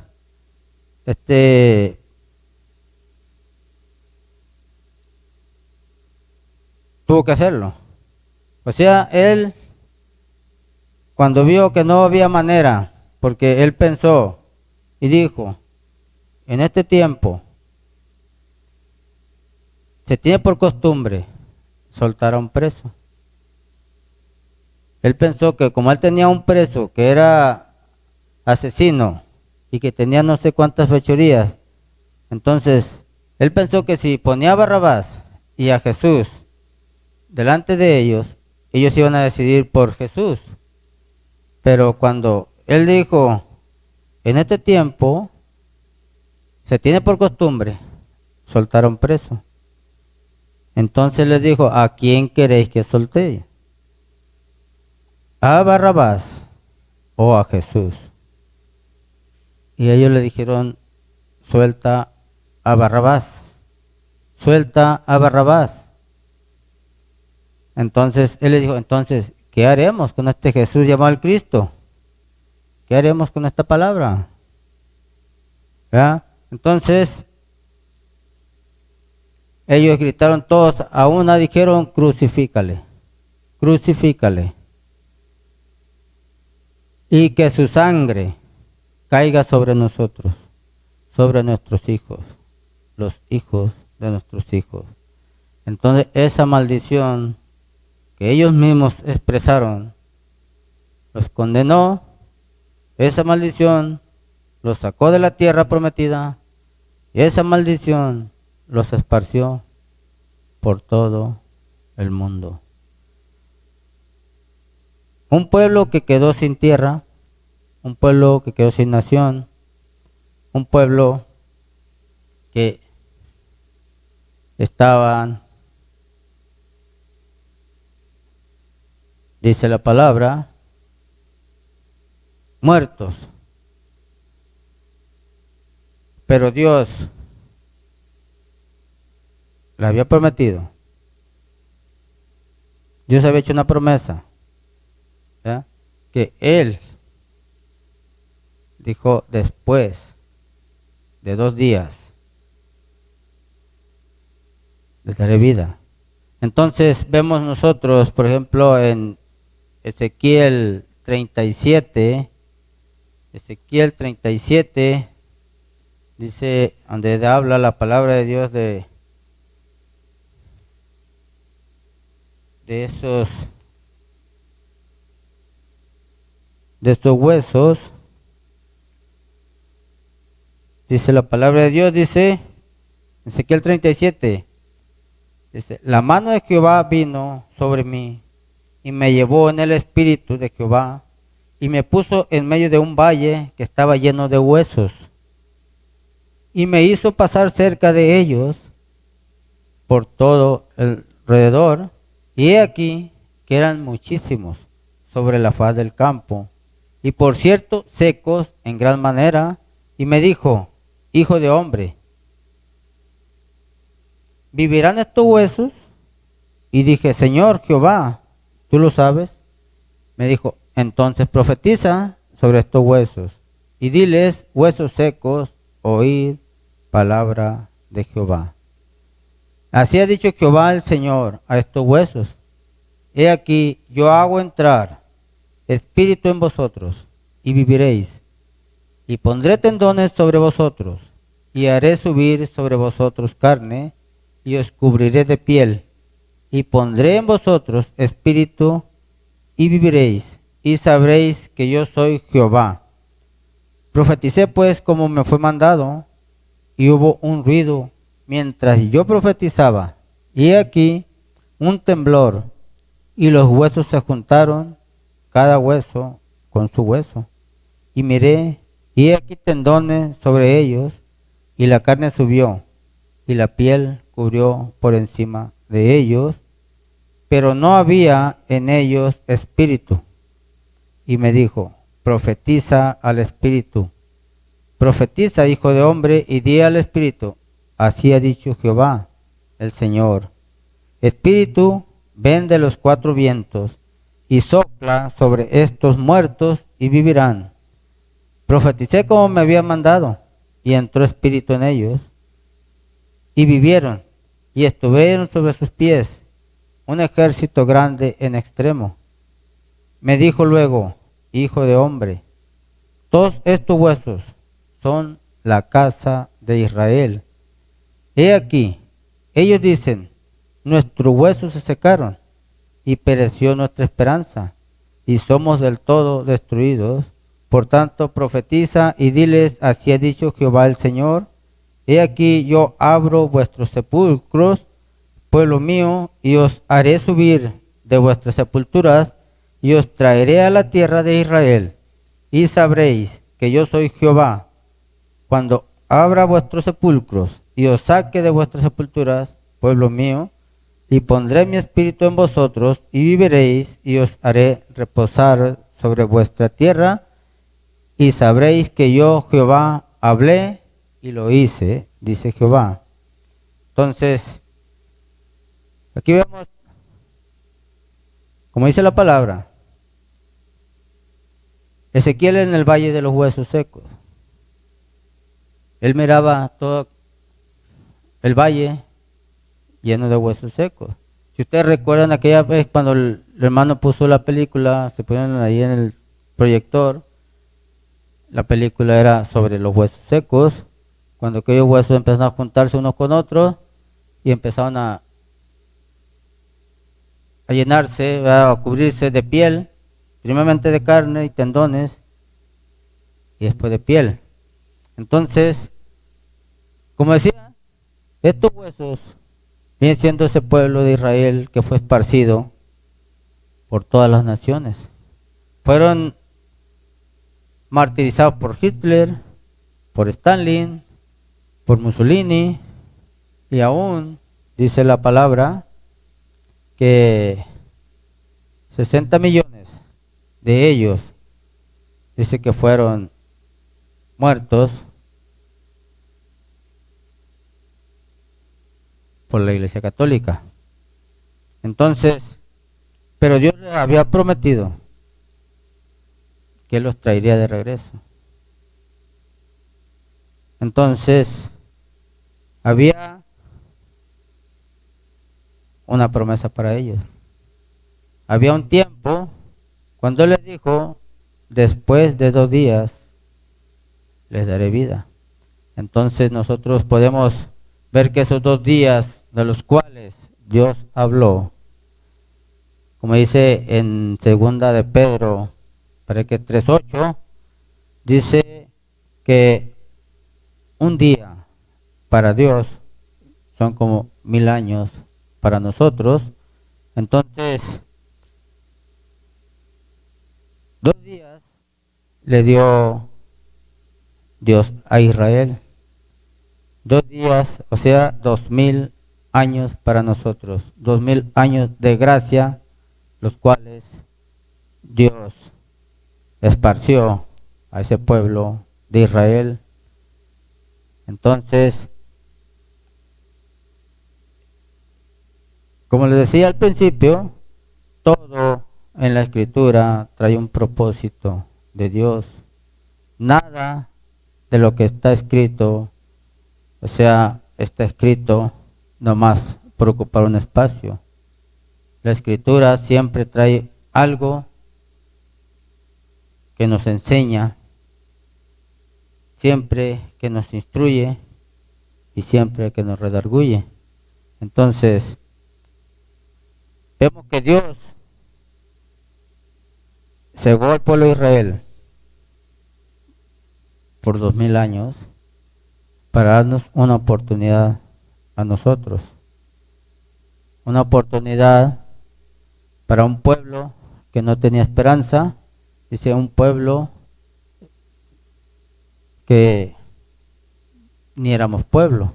tuvo que hacerlo. O sea, él, cuando vio que no había manera, porque él pensó y dijo, en este tiempo se tiene por costumbre soltar a un preso. Él pensó que como él tenía un preso que era asesino y que tenía no sé cuántas fechorías, entonces Él pensó que si ponía a Barrabás y a Jesús delante de ellos, ellos iban a decidir por Jesús. Pero cuando él dijo, en este tiempo se tiene por costumbre soltar a un preso. Entonces les dijo, ¿a quién queréis que soltéis? ¿A Barrabás o a Jesús? Y ellos le dijeron, suelta a Barrabás, suelta a Barrabás. Entonces él le dijo, entonces, ¿qué haremos con este Jesús llamado el Cristo? ¿Qué haremos con esta palabra? ¿Ya? Entonces, ellos gritaron todos a una, dijeron, crucifícale, crucifícale. Y que su sangre caiga sobre nosotros, sobre nuestros hijos, los hijos de nuestros hijos. Entonces, esa maldición que ellos mismos expresaron, los condenó, esa maldición los sacó de la tierra prometida y esa maldición los esparció por todo el mundo. Un pueblo que quedó sin tierra, un pueblo que quedó sin nación, un pueblo que estaban, dice la palabra, muertos. Pero Dios le había prometido. Dios había hecho una promesa, ¿ya? Que Él dijo después de 2 días les daré vida. Entonces vemos nosotros, por ejemplo, en Ezequiel 37, dice, donde habla la palabra de Dios de estos huesos, dice la palabra de Dios, dice, Ezequiel 37, dice, la mano de Jehová vino sobre mí y me llevó en el espíritu de Jehová y me puso en medio de un valle que estaba lleno de huesos y me hizo pasar cerca de ellos por todo alrededor y he aquí que eran muchísimos sobre la faz del campo y por cierto secos en gran manera y me dijo, hijo de hombre, ¿vivirán estos huesos? Y dije, Señor Jehová, ¿tú lo sabes? Me dijo, entonces profetiza sobre estos huesos y diles, huesos secos, oíd palabra de Jehová. Así ha dicho Jehová el Señor a estos huesos. He aquí, yo hago entrar espíritu en vosotros y viviréis. Y pondré tendones sobre vosotros y haré subir sobre vosotros carne y os cubriré de piel. Y pondré en vosotros espíritu y viviréis y sabréis que yo soy Jehová. Profeticé pues como me fue mandado y hubo un ruido mientras yo profetizaba y he aquí un temblor y los huesos se juntaron, cada hueso con su hueso. Y miré y he aquí tendones sobre ellos y la carne subió y la piel cubrió por encima de ellos, pero no había en ellos espíritu. Y me dijo, profetiza al espíritu, profetiza, hijo de hombre, y di al espíritu, así ha dicho Jehová, el Señor. Espíritu, ven de los 4 vientos y sopla sobre estos muertos y vivirán. Profeticé como me había mandado y entró espíritu en ellos y vivieron y estuvieron sobre sus pies un ejército grande en extremo. Me dijo luego, hijo de hombre, todos estos huesos son la casa de Israel. He aquí, ellos dicen, nuestros huesos se secaron y pereció nuestra esperanza y somos del todo destruidos. Por tanto, profetiza y diles, así ha dicho Jehová el Señor, He aquí yo abro vuestros sepulcros, pueblo mío, y os haré subir de vuestras sepulturas, y os traeré a la tierra de Israel, y sabréis que yo soy Jehová, cuando abra vuestros sepulcros, y os saque de vuestras sepulturas, pueblo mío, y pondré mi espíritu en vosotros, y viviréis, y os haré reposar sobre vuestra tierra, y sabréis que yo, Jehová, hablé y lo hice, dice Jehová. Entonces, aquí vemos, como dice la palabra, Ezequiel en el valle de los huesos secos. Él miraba todo el valle lleno de huesos secos. Si ustedes recuerdan aquella vez cuando el hermano puso la película, se ponían ahí en el proyector, la película era sobre los huesos secos, cuando aquellos huesos empezaron a juntarse unos con otros y empezaron a llenarse, a cubrirse de piel, primeramente de carne y tendones, y después de piel. Entonces, como decía, estos huesos vienen siendo ese pueblo de Israel que fue esparcido por todas las naciones. Fueron martirizados por Hitler, por Stalin, por Mussolini, y aún dice la palabra que 60 millones de ellos dice que fueron muertos por la Iglesia Católica. Entonces, pero Dios les había prometido que Él los traería de regreso. Entonces, había una promesa para ellos. Había un tiempo cuando Él les dijo, después de 2 días les daré vida. Entonces nosotros podemos ver que esos 2 días de los cuales Dios habló, como dice en segunda de Pedro, parece que 3:8, dice que un día para Dios son como 1000 años para nosotros. Entonces, 2 días le dio Dios a Israel. 2 días, o sea, 2000 años para nosotros. 2000 años de gracia, los cuales Dios esparció a ese pueblo de Israel. Entonces, como les decía al principio, todo en la Escritura trae un propósito de Dios. Nada de lo que está escrito, o sea, está escrito nomás por ocupar un espacio. La Escritura siempre trae algo que nos enseña, siempre que nos instruye y siempre que nos redarguye. Entonces, vemos que Dios cegó al pueblo de Israel por 2000 años para darnos una oportunidad a nosotros. Una oportunidad para un pueblo que no tenía esperanza, dice un pueblo que ni éramos pueblo.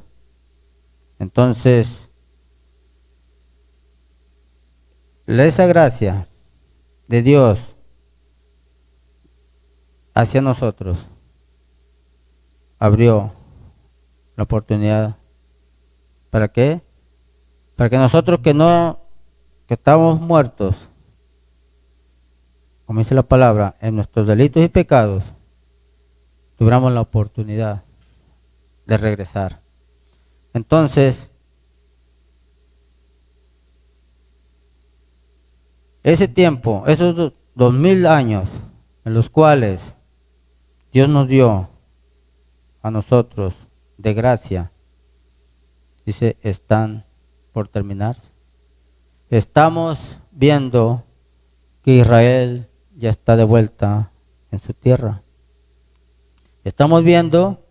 Entonces, esa gracia de Dios hacia nosotros abrió la oportunidad. ¿Para qué? Para que nosotros que estamos muertos, como dice la palabra, en nuestros delitos y pecados, tuviéramos la oportunidad de regresar. Entonces, ese tiempo, esos 2000 años en los cuales Dios nos dio a nosotros de gracia, dice, están por terminarse. Estamos viendo que Israel ya está de vuelta en su tierra. Estamos viendo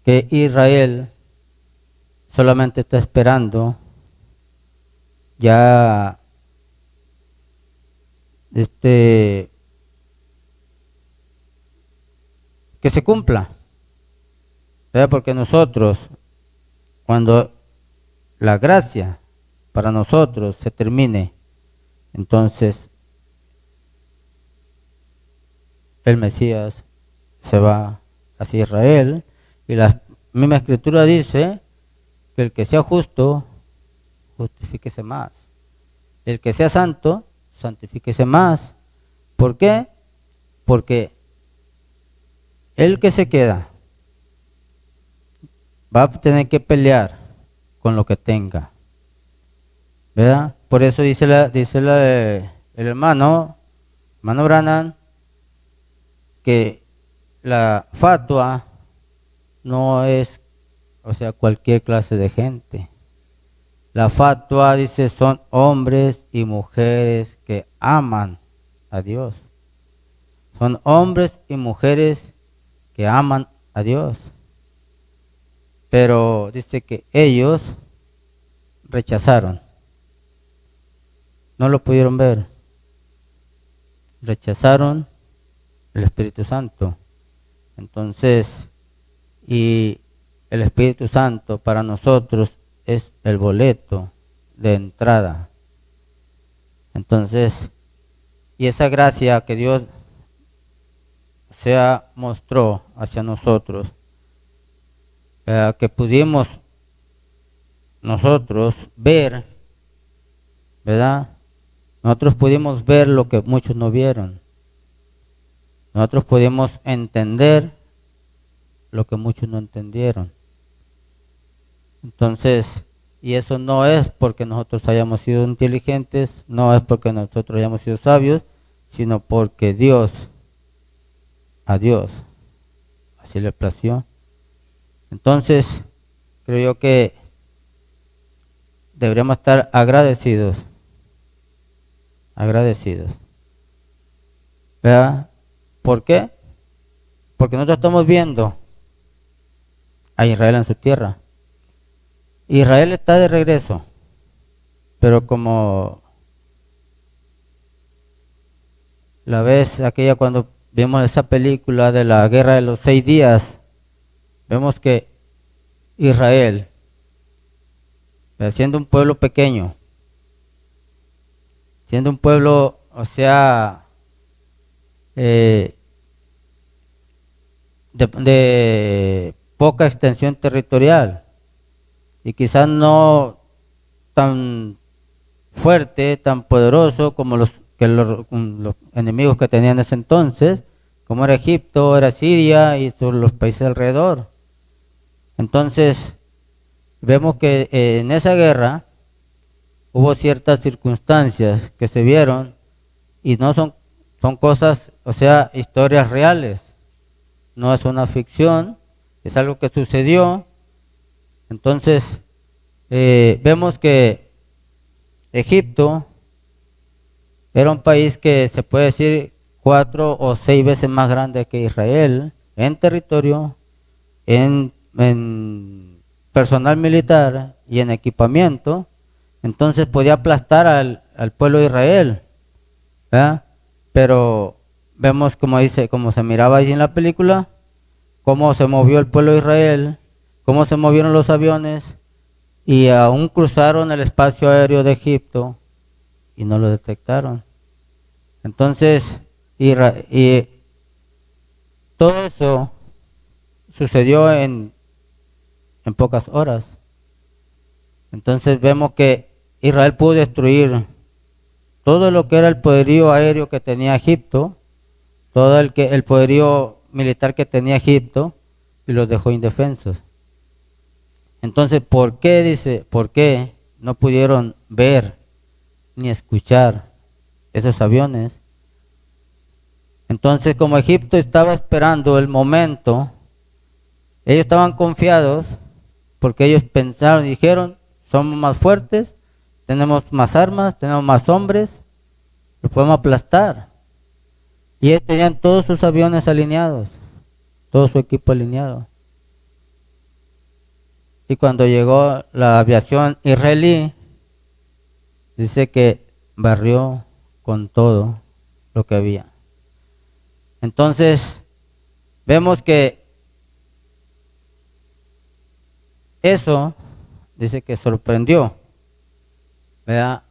que Israel solamente está esperando ya que se cumpla, ¿verdad? Porque nosotros, cuando la gracia para nosotros se termine, entonces el Mesías se va hacia Israel, y la misma escritura dice que el que sea justo, justifíquese más. El que sea santo, santifíquese más. ¿Por qué? Porque el que se queda va a tener que pelear con lo que tenga, ¿verdad? Por eso dice el hermano Branham, que la fatua no es, o sea, cualquier clase de gente. La fatua, dice, son hombres y mujeres que aman a Dios. Son hombres y mujeres que aman a Dios. Pero dice que ellos rechazaron. No lo pudieron ver. Rechazaron el Espíritu Santo. Entonces, y el Espíritu Santo para nosotros es el boleto de entrada. Entonces, y esa gracia que Dios se mostró hacia nosotros, que pudimos nosotros ver, ¿verdad? Nosotros pudimos ver lo que muchos no vieron. Nosotros pudimos entender lo que muchos no entendieron. Entonces, y eso no es porque nosotros hayamos sido inteligentes, no es porque nosotros hayamos sido sabios, sino porque a Dios así le plació. Entonces, creo yo que deberíamos estar agradecidos. ¿Verdad? ¿Por qué? Porque nosotros estamos viendo a Israel en su tierra. Israel está de regreso, pero como la vez aquella cuando vimos esa película de la guerra de los 6 días, vemos que Israel, siendo un pueblo pequeño, siendo un pueblo, o sea, de poca extensión territorial, y quizás no tan fuerte, tan poderoso como los enemigos que tenían en ese entonces, como era Egipto, era Siria y todos los países alrededor. Entonces, vemos que en esa guerra hubo ciertas circunstancias que se vieron y no son cosas, o sea, historias reales. No es una ficción, es algo que sucedió. Entonces, vemos que Egipto era un país que se puede decir 4 o 6 veces más grande que Israel en territorio, en personal militar y en equipamiento. Entonces podía aplastar al pueblo de Israel, ¿verdad? Pero vemos como se miraba ahí en la película, cómo se movió el pueblo de Israel, cómo se movieron los aviones y aún cruzaron el espacio aéreo de Egipto y no lo detectaron. Entonces, y todo eso sucedió en pocas horas. Entonces vemos que Israel pudo destruir todo lo que era el poderío aéreo que tenía Egipto, todo el poderío militar que tenía Egipto, y los dejó indefensos. Entonces, ¿por qué no pudieron ver ni escuchar esos aviones? Entonces, como Egipto estaba esperando el momento, ellos estaban confiados porque ellos pensaron y dijeron, somos más fuertes, tenemos más armas, tenemos más hombres, los podemos aplastar. Y ellos tenían todos sus aviones alineados, todo su equipo alineado. Y cuando llegó la aviación israelí, dice que barrió con todo lo que había. Entonces, vemos que eso, dice que sorprendió, ¿verdad?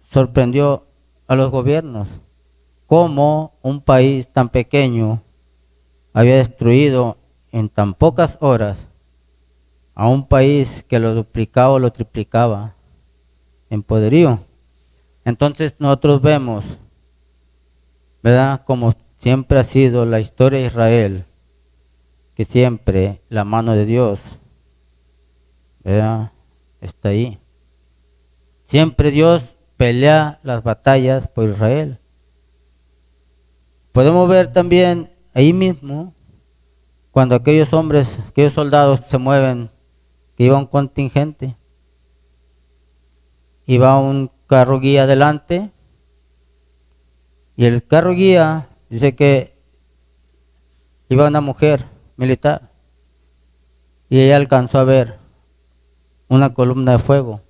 Sorprendió a los gobiernos, cómo un país tan pequeño había destruido en tan pocas horas a un país que lo duplicaba o lo triplicaba en poderío. Entonces nosotros vemos, ¿verdad? Como siempre ha sido la historia de Israel, que siempre la mano de Dios, ¿verdad?, está ahí. Siempre Dios pelea las batallas por Israel. Podemos ver también ahí mismo, cuando aquellos hombres, aquellos soldados se mueven, que iba un contingente, iba un carro guía adelante, y el carro guía dice que iba una mujer militar, y ella alcanzó a ver una columna de fuego,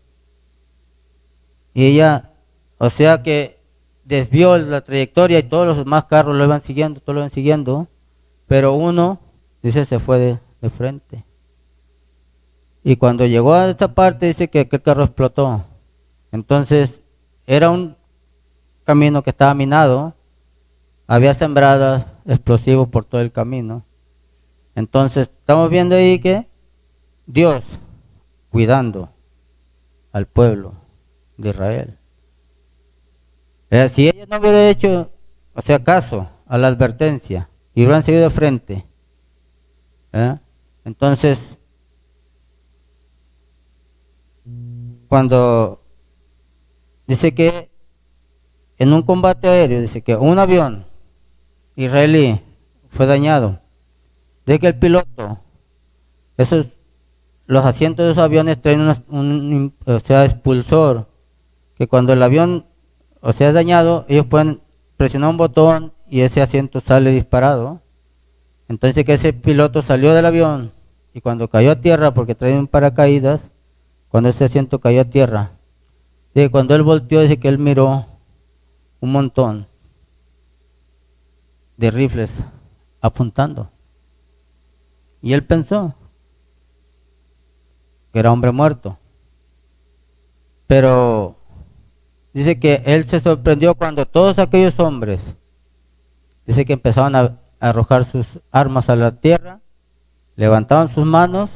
y ella, o sea que desvió la trayectoria y todos los demás carros lo iban siguiendo, todos lo iban siguiendo, pero uno, dice, se fue de frente. Y cuando llegó a esta parte, dice que aquel carro explotó. Entonces, era un camino que estaba minado, había sembradas explosivos por todo el camino. Entonces, estamos viendo ahí que Dios cuidando al pueblo de Israel. Si ellos no hubieran hecho, o sea, caso a la advertencia y hubieran seguido de frente, entonces, cuando dice que en un combate aéreo, dice que un avión israelí fue dañado, de que el piloto, los asientos de esos aviones traen un expulsor, que cuando el avión, o sea, es dañado, ellos pueden presionar un botón y ese asiento sale disparado. Entonces que ese piloto salió del avión y cuando cayó a tierra, porque trae un paracaídas, cuando ese asiento cayó a tierra, dice, cuando él volteó, dice que él miró un montón de rifles apuntando. Y él pensó que era hombre muerto. Pero dice que él se sorprendió cuando todos aquellos hombres, dice que empezaban a arrojar sus armas a la tierra, levantaban sus manos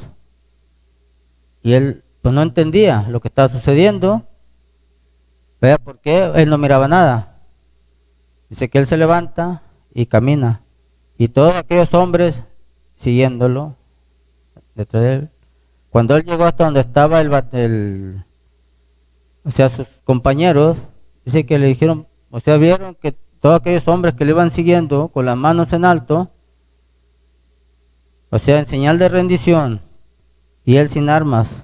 y él pues no entendía lo que estaba sucediendo, ¿verdad? Porque él no miraba nada. Dice que él se levanta y camina y todos aquellos hombres siguiéndolo detrás de él. Cuando él llegó hasta donde estaba o sea, sus compañeros, dice que le dijeron, o sea, vieron que todos aquellos hombres que le iban siguiendo con las manos en alto, o sea, en señal de rendición, y él sin armas.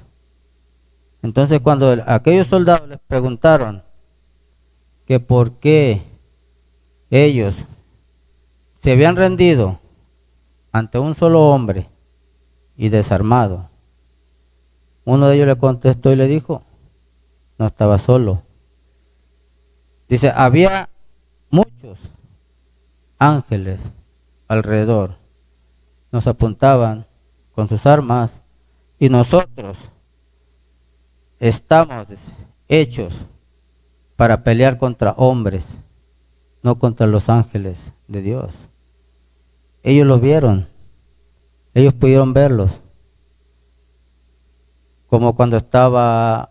Entonces cuando aquellos soldados les preguntaron que por qué ellos se habían rendido ante un solo hombre y desarmado, uno de ellos le contestó y le dijo, no estaba solo. Dice, había muchos ángeles alrededor, nos apuntaban con sus armas y nosotros estamos hechos para pelear contra hombres, no contra los ángeles de Dios. Ellos lo vieron, ellos pudieron verlos, como cuando estaba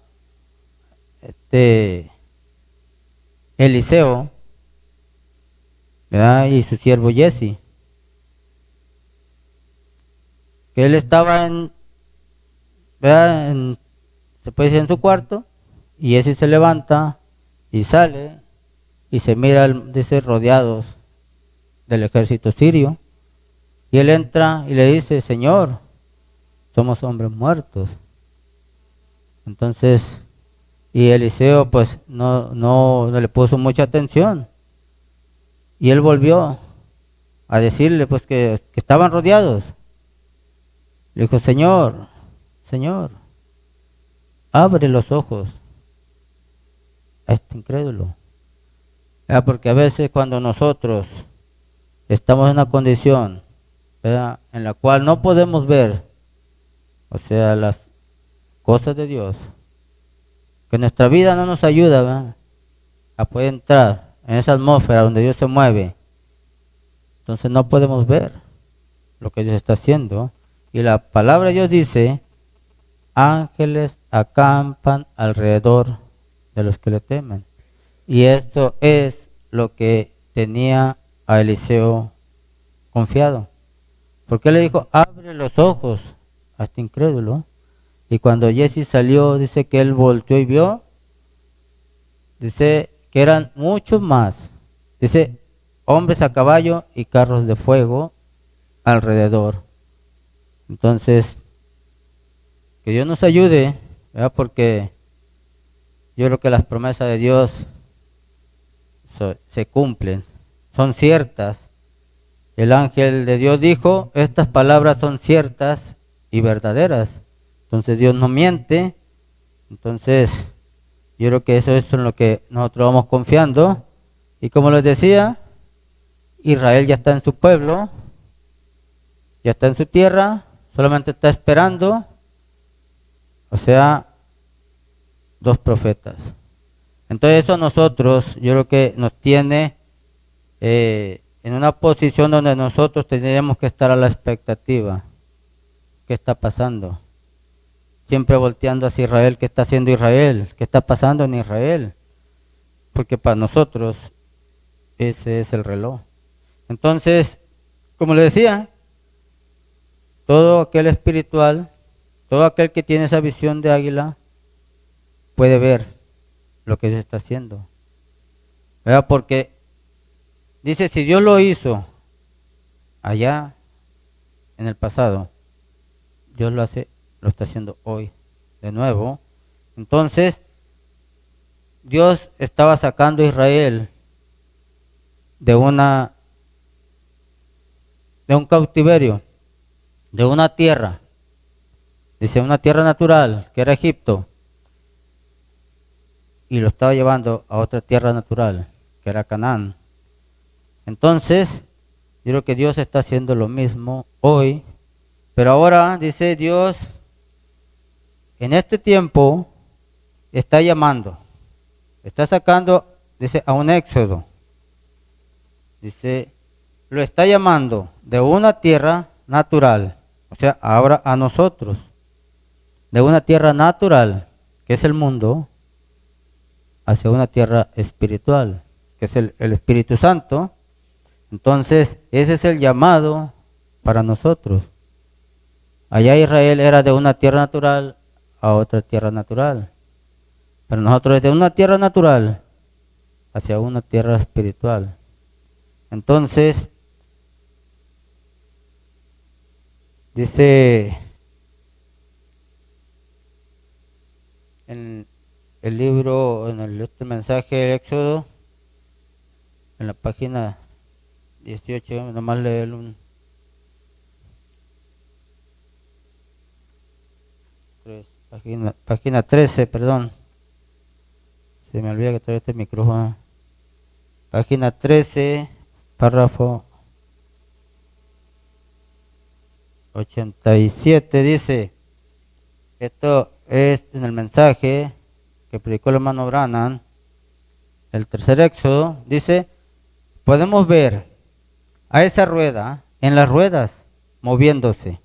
Eliseo, ¿verdad?, y su siervo Jesse, que él estaba se puede decir en su cuarto, y Jesse se levanta y sale y se mira, dice, rodeados del ejército sirio, y él entra y le dice, Señor, somos hombres muertos. Entonces, y Eliseo pues no le puso mucha atención, y él volvió a decirle pues que estaban rodeados. Le dijo, Señor, Señor, abre los ojos a este incrédulo. ¿Verdad? Porque a veces cuando nosotros estamos en una condición, ¿verdad?, en la cual no podemos ver, o sea, las cosas de Dios, que nuestra vida no nos ayuda, ¿verdad?, a poder entrar en esa atmósfera donde Dios se mueve, entonces no podemos ver lo que Dios está haciendo. Y la palabra de Dios dice: ángeles acampan alrededor de los que le temen. Y esto es lo que tenía a Eliseo confiado. Porque le dijo: abre los ojos a este incrédulo. Y cuando Giezi salió, dice que él volteó y vio, dice que eran muchos más, dice, hombres a caballo y carros de fuego alrededor. Entonces, que Dios nos ayude, ¿verdad? Porque yo creo que las promesas de Dios se cumplen, son ciertas. El ángel de Dios dijo: estas palabras son ciertas y verdaderas. Entonces Dios no miente. Entonces yo creo que eso es en lo que nosotros vamos confiando. Y como les decía, Israel ya está en su pueblo, ya está en su tierra, solamente está esperando, o sea, 2 profetas. Entonces eso a nosotros, yo creo que nos tiene en una posición donde nosotros tendríamos que estar a la expectativa. ¿Qué está pasando? Siempre volteando hacia Israel. ¿Qué está haciendo Israel? ¿Qué está pasando en Israel? Porque para nosotros ese es el reloj. Entonces, como le decía, todo aquel espiritual, todo aquel que tiene esa visión de águila, puede ver lo que Dios está haciendo, ¿verdad? Porque dice, si Dios lo hizo allá en el pasado, Dios lo está haciendo hoy de nuevo. Entonces, Dios estaba sacando a Israel de un cautiverio, de una tierra, dice, una tierra natural, que era Egipto, y lo estaba llevando a otra tierra natural, que era Canaán. Entonces, yo creo que Dios está haciendo lo mismo hoy, pero ahora, dice Dios, en este tiempo está llamando, está sacando, dice, a un éxodo. Dice, lo está llamando de una tierra natural, o sea, ahora a nosotros, de una tierra natural, que es el mundo, hacia una tierra espiritual, que es el Espíritu Santo. Entonces, ese es el llamado para nosotros. Allá Israel era de una tierra natural a otra tierra natural. Pero nosotros es de una tierra natural hacia una tierra espiritual. Entonces, dice en el libro, en este mensaje del Éxodo, en la página 18, nomás leer página 13, perdón. Se me olvida que traigo este micrófono. Página 13, párrafo 87, dice, esto es en el mensaje que predicó el hermano Branham, el tercer éxodo, dice, podemos ver a esa rueda, en las ruedas, moviéndose,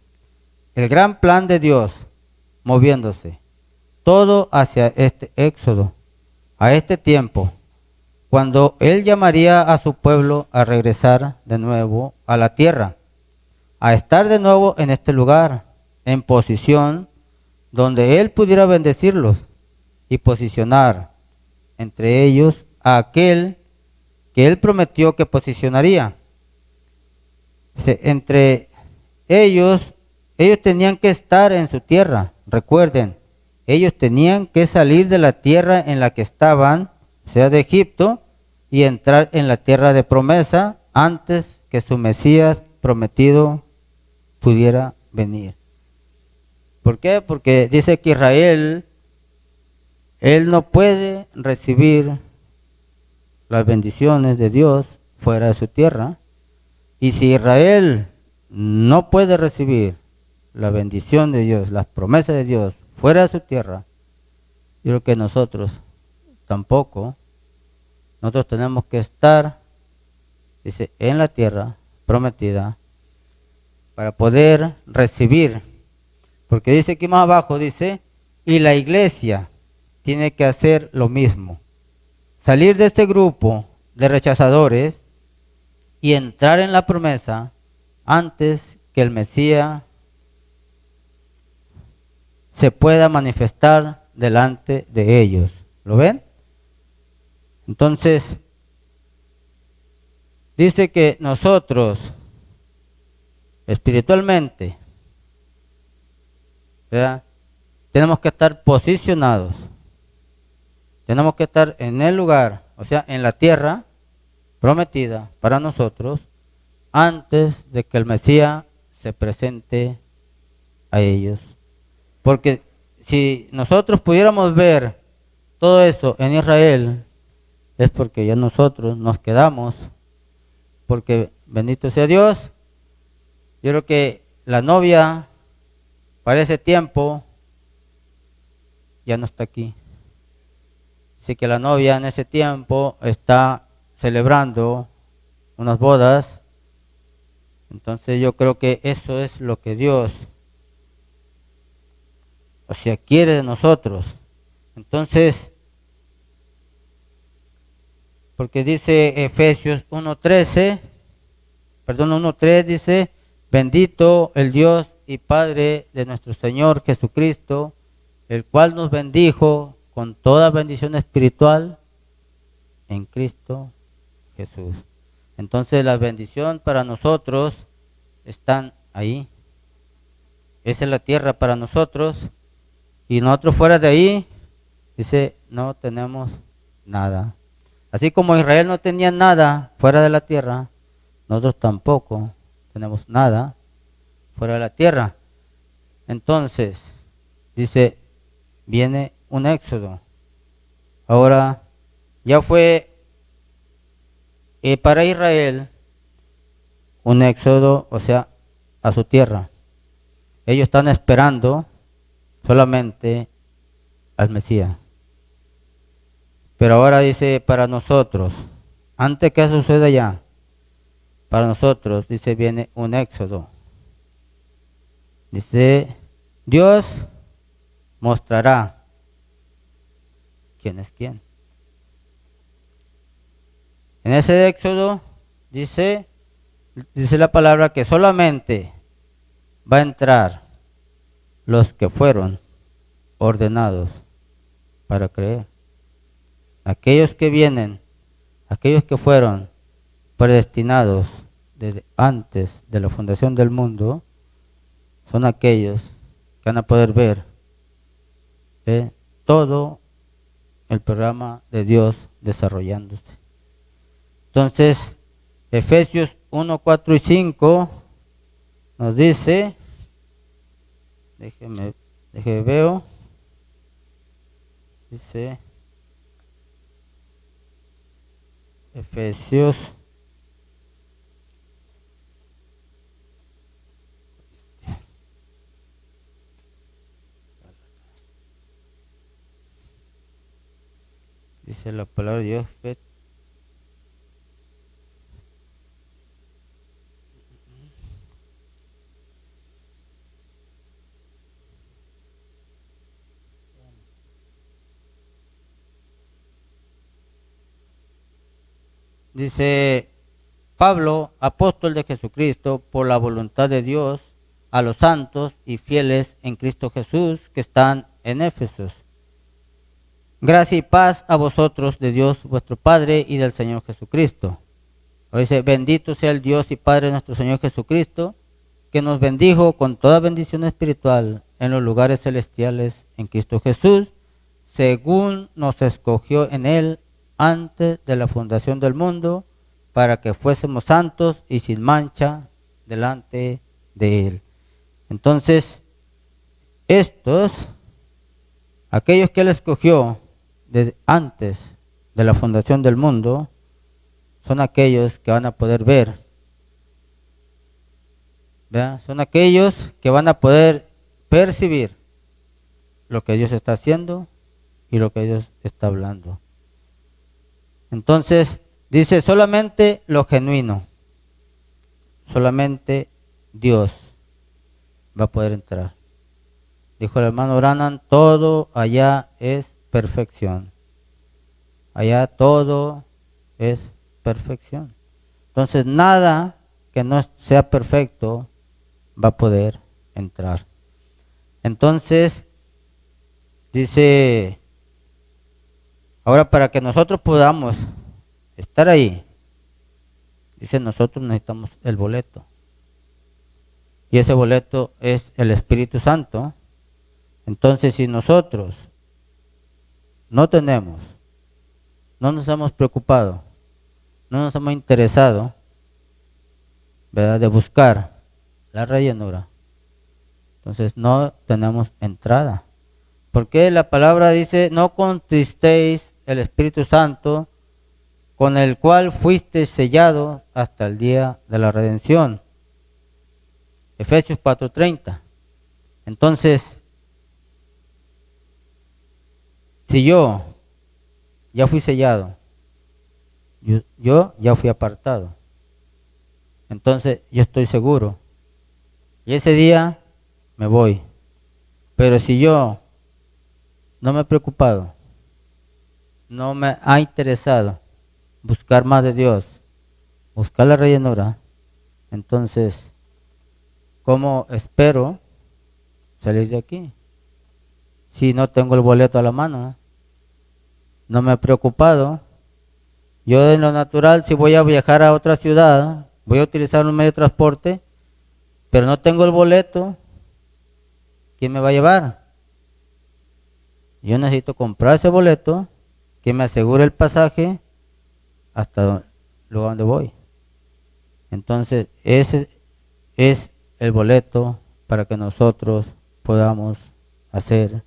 el gran plan de Dios moviéndose, todo hacia este éxodo, a este tiempo, cuando Él llamaría a su pueblo a regresar de nuevo a la tierra, a estar de nuevo en este lugar, en posición donde Él pudiera bendecirlos y posicionar entre ellos a aquel que Él prometió que posicionaría. Entre ellos tenían que estar en su tierra. Recuerden, ellos tenían que salir de la tierra en la que estaban, o sea, de Egipto, y entrar en la tierra de promesa antes que su Mesías prometido pudiera venir. ¿Por qué? Porque dice que Israel, él no puede recibir las bendiciones de Dios fuera de su tierra. Y si Israel no puede recibir la bendición de Dios, las promesas de Dios fuera de su tierra, yo creo que nosotros tampoco. Nosotros tenemos que estar, dice, en la tierra prometida para poder recibir. Porque dice aquí más abajo, dice, y la iglesia tiene que hacer lo mismo. Salir de este grupo de rechazadores y entrar en la promesa antes que el Mesías se pueda manifestar delante de ellos. ¿Lo ven? Entonces, dice que nosotros, espiritualmente, ¿verdad?, tenemos que estar posicionados. Tenemos que estar en el lugar, o sea, en la tierra prometida para nosotros, antes de que el Mesías se presente a ellos. Porque si nosotros pudiéramos ver todo eso en Israel, es porque ya nosotros nos quedamos, porque bendito sea Dios. Yo creo que la novia para ese tiempo ya no está aquí. Así que la novia en ese tiempo está celebrando unas bodas. Entonces yo creo que eso es lo que Dios, o sea, quiere de nosotros. Entonces, porque dice Efesios 1:3 dice, bendito el Dios y Padre de nuestro Señor Jesucristo, el cual nos bendijo con toda bendición espiritual en Cristo Jesús. Entonces la bendición para nosotros están ahí. Esa es la tierra para nosotros. Y nosotros fuera de ahí, dice, no tenemos nada. Así como Israel no tenía nada fuera de la tierra, nosotros tampoco tenemos nada fuera de la tierra. Entonces, dice, viene un éxodo. Ahora, ya fue para Israel un éxodo, o sea, a su tierra. Ellos están esperando solamente al Mesías. Pero ahora dice para nosotros, antes que eso suceda ya, para nosotros, dice, viene un éxodo. Dice, Dios mostrará quién es quién. En ese éxodo dice la palabra que solamente va a entrar los que fueron ordenados para creer. Aquellos que vienen, aquellos que fueron predestinados desde antes de la fundación del mundo, son aquellos que van a poder ver todo el programa de Dios desarrollándose. Entonces, Efesios 1:4-5 nos dice, déjeme veo, dice Efesios dice la palabra de Dios, dice Pablo, apóstol de Jesucristo, por la voluntad de Dios, a los santos y fieles en Cristo Jesús que están en Éfeso. Gracia y paz a vosotros de Dios vuestro Padre y del Señor Jesucristo. Ahora dice, bendito sea el Dios y Padre de nuestro Señor Jesucristo, que nos bendijo con toda bendición espiritual en los lugares celestiales en Cristo Jesús, según nos escogió en Él antes de la fundación del mundo, para que fuésemos santos y sin mancha delante de Él. Entonces, estos, aquellos que Él escogió desde antes de la fundación del mundo, son aquellos que van a poder ver, ¿verdad? Son aquellos que van a poder percibir lo que Dios está haciendo y lo que Dios está hablando. Entonces, dice solamente lo genuino, solamente Dios va a poder entrar. Dijo el hermano Branham, todo allá es perfección. Allá todo es perfección. Entonces, nada que no sea perfecto va a poder entrar. Entonces, dice, ahora para que nosotros podamos estar ahí, dice, nosotros necesitamos el boleto. Y ese boleto es el Espíritu Santo. Entonces, si nosotros no tenemos, no nos hemos preocupado, no nos hemos interesado, ¿verdad?, de buscar la rellenura, entonces no tenemos entrada. Porque la palabra dice, no contristéis el Espíritu Santo, con el cual fuiste sellado hasta el día de la redención. Efesios 4:30. Entonces, si yo ya fui sellado, yo ya fui apartado, entonces yo estoy seguro. Y ese día me voy. Pero si yo no me he preocupado, no me ha interesado buscar más de Dios, buscar la rellenura, entonces, ¿cómo espero salir de aquí? Si no tengo el boleto a la mano, no me he preocupado. Yo en lo natural, si voy a viajar a otra ciudad, voy a utilizar un medio de transporte, pero no tengo el boleto, ¿quién me va a llevar? Yo necesito comprar ese boleto que me asegure el pasaje hasta el lugar donde voy. Entonces, ese es el boleto para que nosotros podamos hacer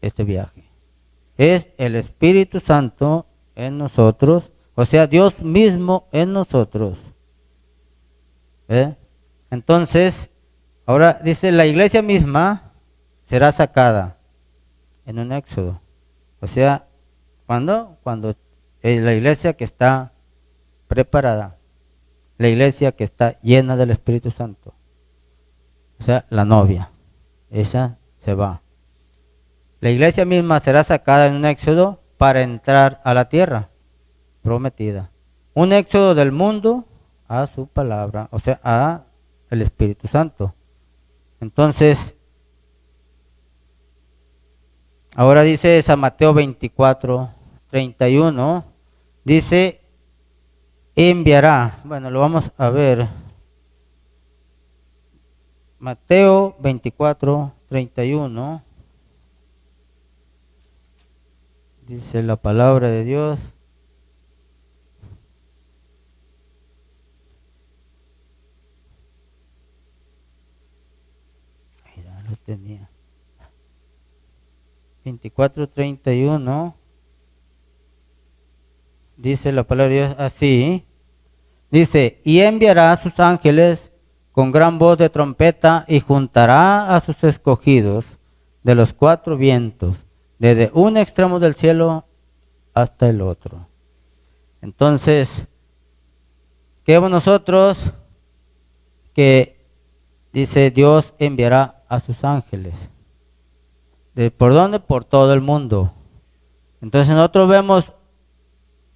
este viaje. Es el Espíritu Santo en nosotros, o sea, Dios mismo en nosotros. Entonces, ahora dice, la iglesia misma será sacada en un éxodo. O sea, cuando la iglesia que está preparada, la iglesia que está llena del Espíritu Santo, o sea, la novia, ella se va. La iglesia misma será sacada en un éxodo para entrar a la tierra prometida. Un éxodo del mundo a su palabra, o sea, a el Espíritu Santo. Entonces, ahora dice San Mateo 24:31, dice, enviará. Bueno, lo vamos a ver. Mateo 24:31. Dice la palabra de Dios. Ya lo tenía. 24:31. Dice la palabra de Dios así. Dice, y enviará a sus ángeles con gran voz de trompeta y juntará a sus escogidos de los cuatro vientos, desde un extremo del cielo hasta el otro. Entonces, ¿qué vemos nosotros? Que dice, Dios enviará a sus ángeles. ¿Por dónde? Por todo el mundo. Entonces nosotros vemos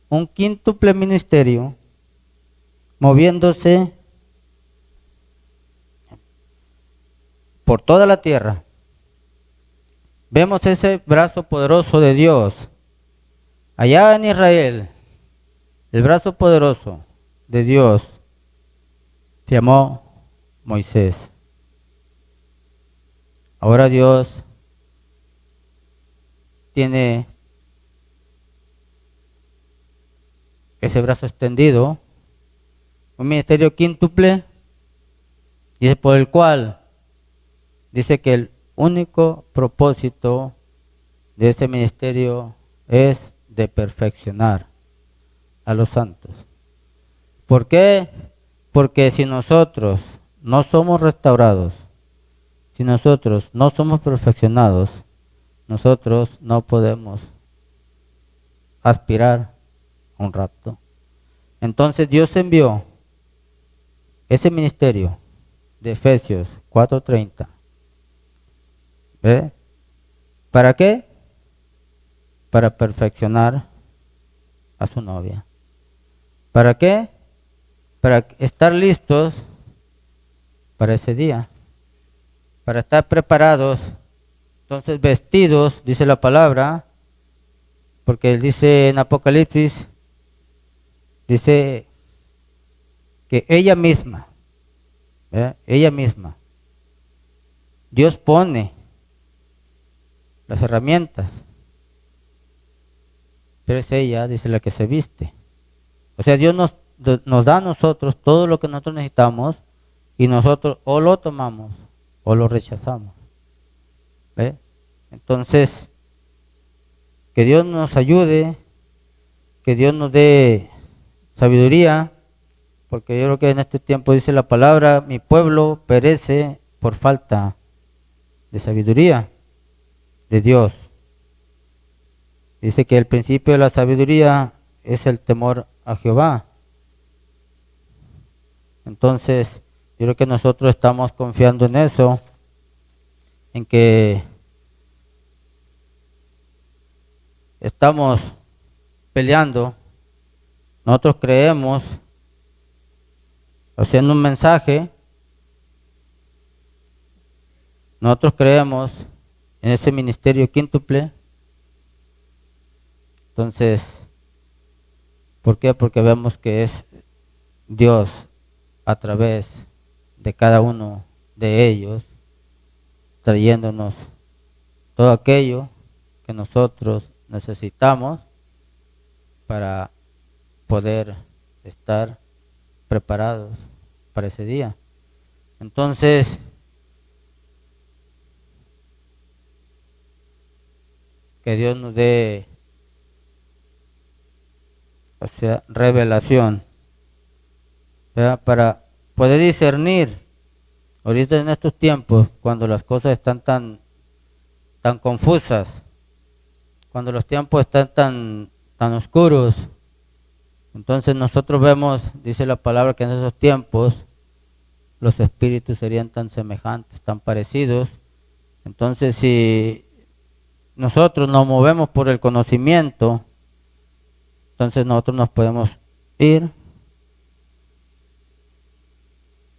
un quíntuple ministerio moviéndose por toda la tierra. Vemos ese brazo poderoso de Dios. Allá en Israel, el brazo poderoso de Dios se llamó Moisés. Ahora Dios tiene ese brazo extendido, un ministerio quíntuple, dice, por el cual dice que único propósito de ese ministerio es de perfeccionar a los santos. ¿Por qué? Porque si nosotros no somos restaurados, si nosotros no somos perfeccionados, nosotros no podemos aspirar a un rapto. Entonces Dios envió ese ministerio de Efesios 4:30. ¿Ve? ¿Para qué? Para perfeccionar a su novia. ¿Para qué? Para estar listos para ese día. Para estar preparados. Entonces vestidos, dice la palabra, porque él dice en Apocalipsis, dice que ella misma, Dios pone las herramientas, pero es ella, dice, la que se viste. O sea, Dios nos da a nosotros todo lo que nosotros necesitamos y nosotros o lo tomamos o lo rechazamos. ¿Ve? Entonces, que Dios nos ayude, que Dios nos dé sabiduría, porque yo creo que en este tiempo dice la palabra, mi pueblo perece por falta de sabiduría de Dios. Dice que el principio de la sabiduría es el temor a Jehová. Entonces, yo creo que nosotros estamos confiando en eso, en que estamos peleando. Nosotros creemos, haciendo un mensaje, nosotros creemos en ese ministerio quíntuple. Entonces, ¿por qué? Porque vemos que es Dios a través de cada uno de ellos, trayéndonos todo aquello que nosotros necesitamos para poder estar preparados para ese día. Entonces, que Dios nos dé, o sea, revelación, ¿verdad? Para poder discernir ahorita en estos tiempos, cuando las cosas están tan confusas, cuando los tiempos están tan oscuros. Entonces nosotros vemos, dice la palabra, que en esos tiempos los espíritus serían tan semejantes, tan parecidos. Entonces, si nosotros nos movemos por el conocimiento, entonces nosotros nos podemos ir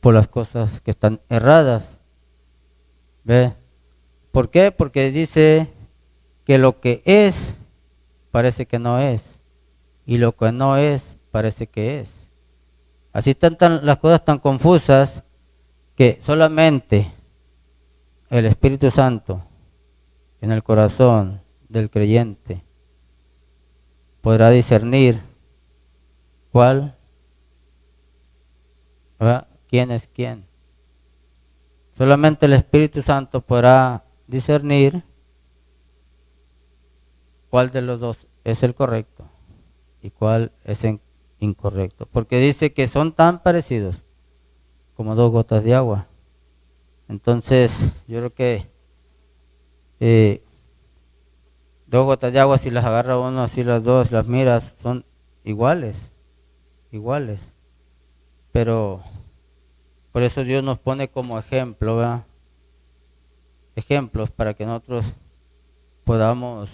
por las cosas que están erradas. ¿Ve? ¿Por qué? Porque dice que lo que es parece que no es, y lo que no es parece que es. Así están las cosas tan confusas que solamente el Espíritu Santo en el corazón del creyente podrá discernir quién es quién. Solamente el Espíritu Santo podrá discernir cuál de los dos es el correcto y cuál es el incorrecto. Porque dice que son tan parecidos como dos gotas de agua. Entonces, yo creo que dos gotas de agua, si las agarra uno así las dos, las miras, son iguales. Pero por eso Dios nos pone como ejemplo, ¿verdad? Ejemplos para que nosotros podamos,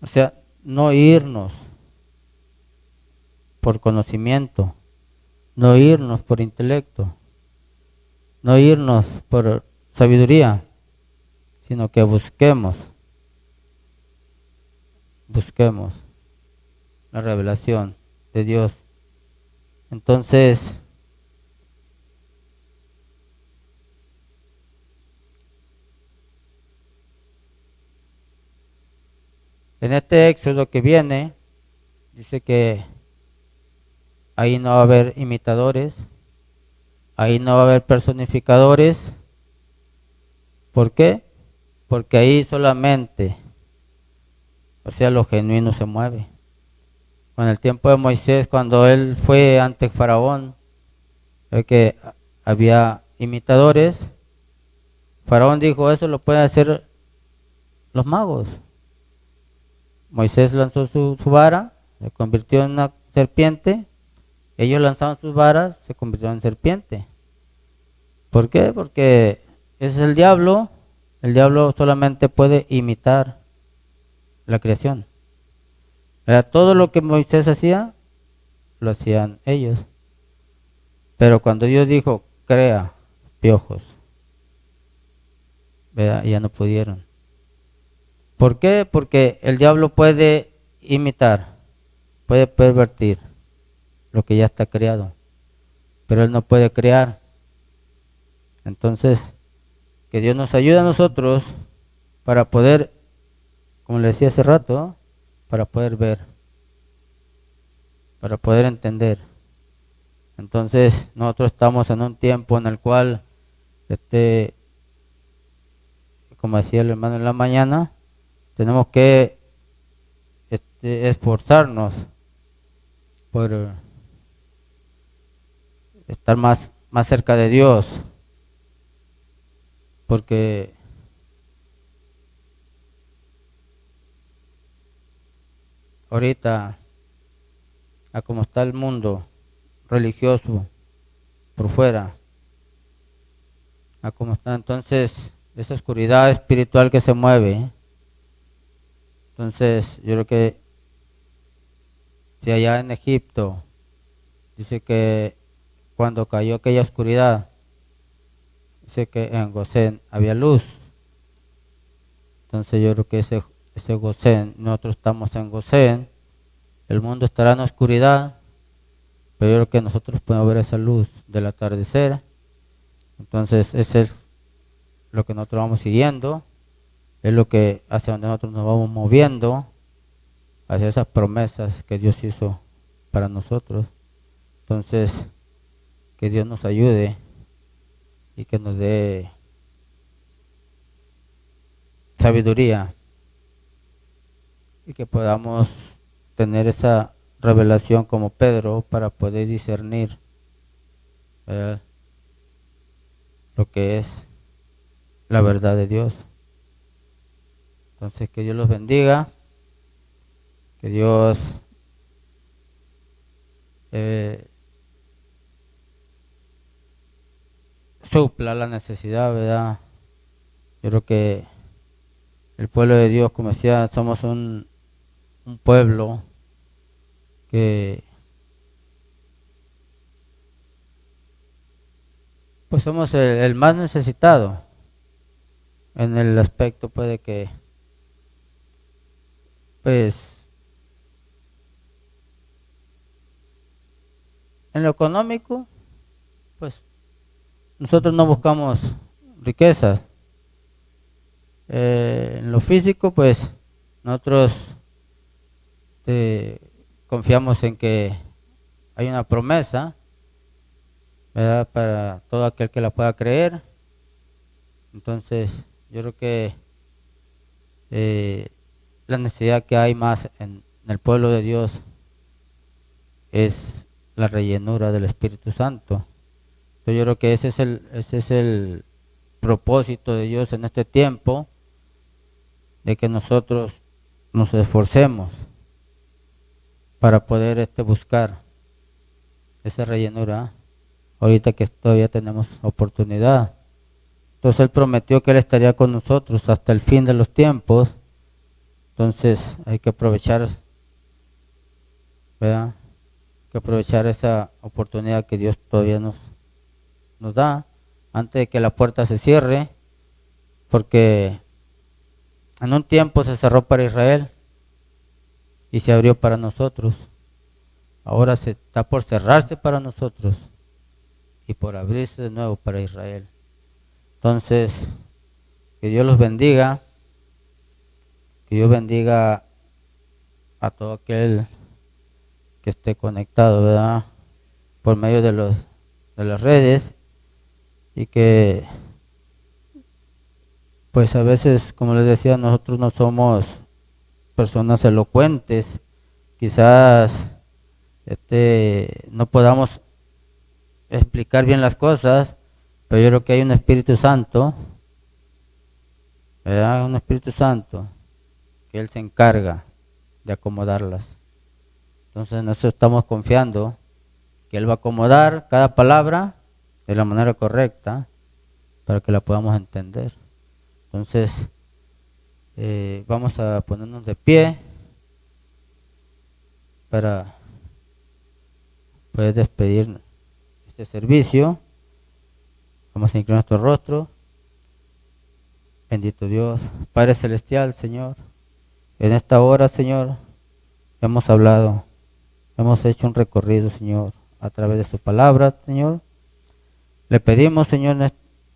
o sea, no irnos por conocimiento, no irnos por intelecto, no irnos por sabiduría, sino que busquemos la revelación de Dios. Entonces, en este éxodo que viene, dice que ahí no va a haber imitadores, ahí no va a haber personificadores, ¿Por qué? Porque ahí solamente, o sea, lo genuino se mueve. Con el tiempo de Moisés, cuando él fue ante Faraón, ve que había imitadores. Faraón dijo, eso lo pueden hacer los magos. Moisés lanzó su vara, se convirtió en una serpiente. Ellos lanzaron sus varas, se convirtieron en serpiente. ¿Por qué? Porque ese es el diablo. El diablo solamente puede imitar la creación. Todo lo que Moisés hacía, lo hacían ellos. Pero cuando Dios dijo, crea piojos, ya no pudieron. ¿Por qué? Porque el diablo puede imitar, puede pervertir lo que ya está creado, pero él no puede crear. Entonces, que Dios nos ayude a nosotros para poder, como le decía hace rato, para poder ver, para poder entender. Entonces, nosotros estamos en un tiempo en el cual, como decía el hermano en la mañana, tenemos que esforzarnos por estar más cerca de Dios, porque ahorita, a como está el mundo religioso por fuera, a como está entonces esa oscuridad espiritual que se mueve, entonces yo creo que si allá en Egipto dice que cuando cayó aquella oscuridad, dice que en Gosén había luz. Entonces yo creo que ese Gosén, nosotros estamos en Gosén, el mundo estará en oscuridad, pero yo creo que nosotros podemos ver esa luz del atardecer. Entonces ese es lo que nosotros vamos siguiendo, es lo que hacia donde nosotros nos vamos moviendo, hacia esas promesas que Dios hizo para nosotros. Entonces, que Dios nos ayude y que nos dé sabiduría y que podamos tener esa revelación como Pedro para poder discernir, ¿verdad?, lo que es la verdad de Dios. Entonces, que Dios los bendiga, que Dios supla la necesidad, ¿verdad? Yo creo que el pueblo de Dios, como decía, somos un pueblo que pues somos el más necesitado en el aspecto puede que pues en lo económico pues nosotros no buscamos riquezas. En lo físico pues nosotros confiamos en que hay una promesa, ¿verdad?, para todo aquel que la pueda creer. Entonces yo creo que la necesidad que hay más en el pueblo de Dios es la rellenura del Espíritu Santo. Entonces yo creo que ese es el propósito de Dios en este tiempo, de que nosotros nos esforcemos para poder buscar esa rellenura ahorita que todavía tenemos oportunidad. Entonces Él prometió que Él estaría con nosotros hasta el fin de los tiempos. Entonces hay que aprovechar, ¿verdad?, hay que aprovechar esa oportunidad que Dios todavía nos da antes de que la puerta se cierre, porque en un tiempo se cerró para Israel y se abrió para nosotros. Ahora se está por cerrarse para nosotros y por abrirse de nuevo para Israel. Entonces, que Dios los bendiga, que Dios bendiga a todo aquel que esté conectado, ¿verdad?, por medio de las redes, y que pues a veces, como les decía, nosotros no somos personas elocuentes, quizás no podamos explicar bien las cosas, pero yo creo que hay un Espíritu Santo, ¿verdad? Un Espíritu Santo que Él se encarga de acomodarlas. Entonces nosotros estamos confiando que Él va a acomodar cada palabra de la manera correcta para que la podamos entender. Entonces vamos a ponernos de pie para poder despedir este servicio. Vamos a inclinar nuestro rostro. Bendito Dios, Padre Celestial, Señor, en esta hora, Señor, hemos hablado, hemos hecho un recorrido, Señor, a través de su palabra, Señor. Le pedimos, Señor,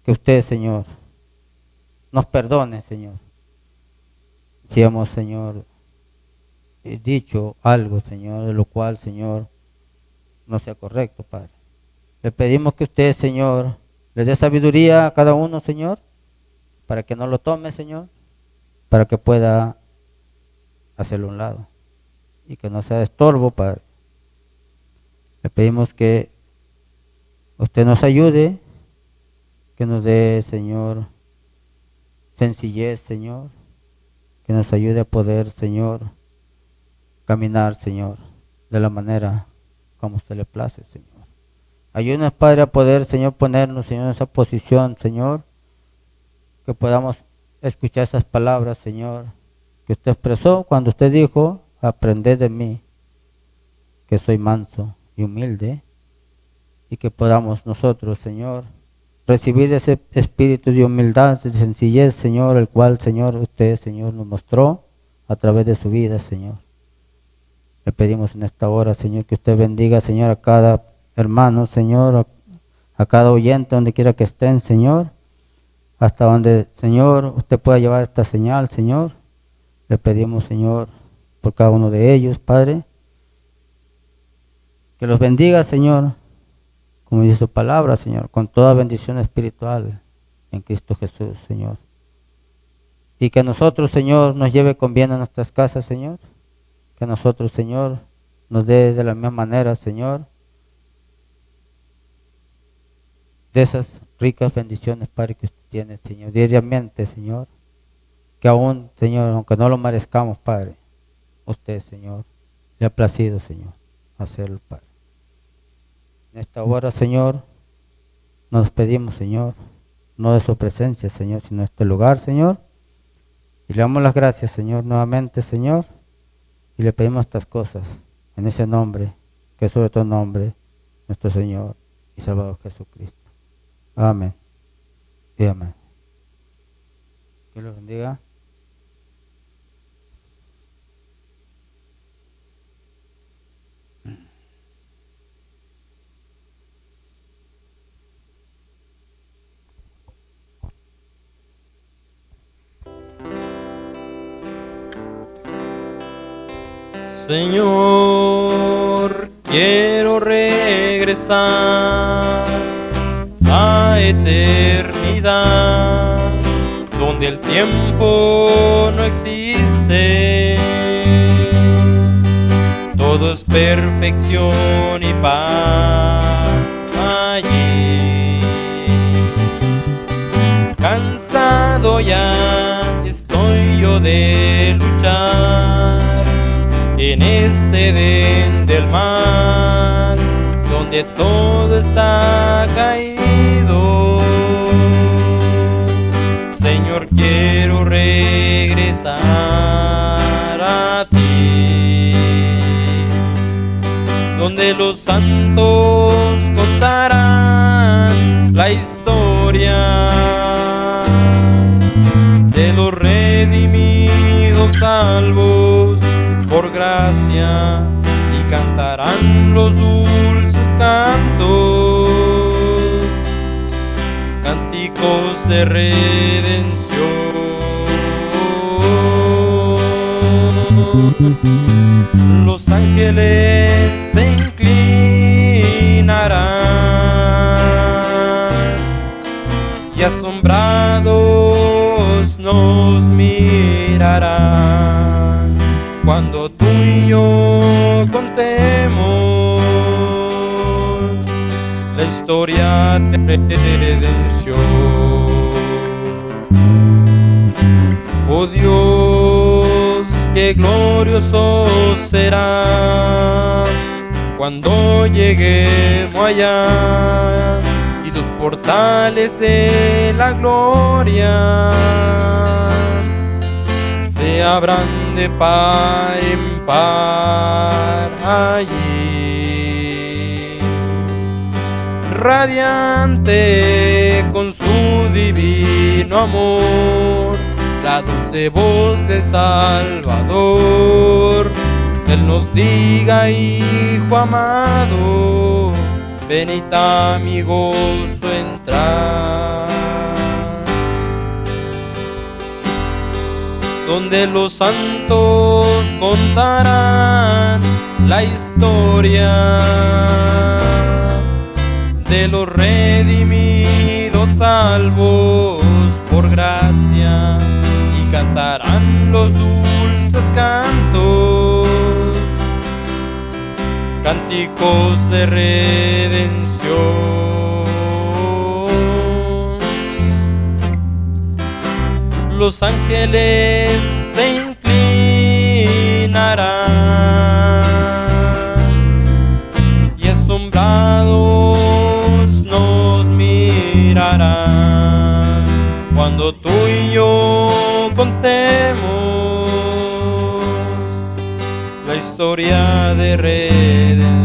que usted, Señor, nos perdone, Señor, si hemos, Señor, dicho algo, Señor, de lo cual, Señor, no sea correcto, Padre. Le pedimos que usted, Señor, le dé sabiduría a cada uno, Señor, para que no lo tome, Señor, para que pueda hacerlo a un lado y que no sea estorbo, Padre. Le pedimos que usted nos ayude, que nos dé, Señor, sencillez, Señor, que nos ayude a poder, Señor, caminar, Señor, de la manera como a usted le place, Señor. Ayúdanos, Padre, a poder, Señor, ponernos, Señor, en esa posición, Señor, que podamos escuchar esas palabras, Señor, que usted expresó cuando usted dijo: aprended de mí, que soy manso y humilde, y que podamos nosotros, Señor, recibir ese espíritu de humildad, de sencillez, Señor, el cual, Señor, usted, Señor, nos mostró a través de su vida, Señor. Le pedimos en esta hora, Señor, que usted bendiga, Señor, a cada hermano, Señor, a cada oyente, donde quiera que estén, Señor, hasta donde, Señor, usted pueda llevar esta señal, Señor. Le pedimos, Señor, por cada uno de ellos, Padre, que los bendiga, Señor, como dice su palabra, Señor, con toda bendición espiritual en Cristo Jesús, Señor. Y que a nosotros, Señor, nos lleve con bien a nuestras casas, Señor. Que a nosotros, Señor, nos dé de la misma manera, Señor, de esas ricas bendiciones, Padre, que usted tiene, Señor, diariamente, Señor. Que aún, Señor, aunque no lo merezcamos, Padre, usted, Señor, le ha placido, Señor, hacerlo, Padre. En esta hora, Señor, nos pedimos, Señor, no de su presencia, Señor, sino de este lugar, Señor. Y le damos las gracias, Señor, nuevamente, Señor. Y le pedimos estas cosas en ese nombre, que es sobre todo nombre, nuestro Señor y Salvador Jesucristo. Amén y amén. Que los bendiga. Señor, quiero regresar a eternidad, donde el tiempo no existe, todo es perfección y paz allí. Cansado ya estoy yo de luchar en este Edén del mal, donde todo está caído. Señor, quiero regresar a ti, donde los santos contarán la historia de los redimidos salvos por gracia, y cantarán los dulces cantos, cánticos de redención. Los ángeles se inclinarán y asombrados mirarán cuando tú y yo contemos la historia de redención. Oh Dios, qué glorioso será cuando lleguemos allá y los portales de la gloria se abran de par en par allí. Radiante con su divino amor, la dulce voz del Salvador, Él nos diga: hijo amado, venid a mi gozo entrar, donde los santos contarán la historia de los redimidos salvos por gracia, y cantarán los dulces cantos, cánticos de redención. Los ángeles se inclinarán y asombrados nos mirarán cuando tú y yo contemos la historia de redención.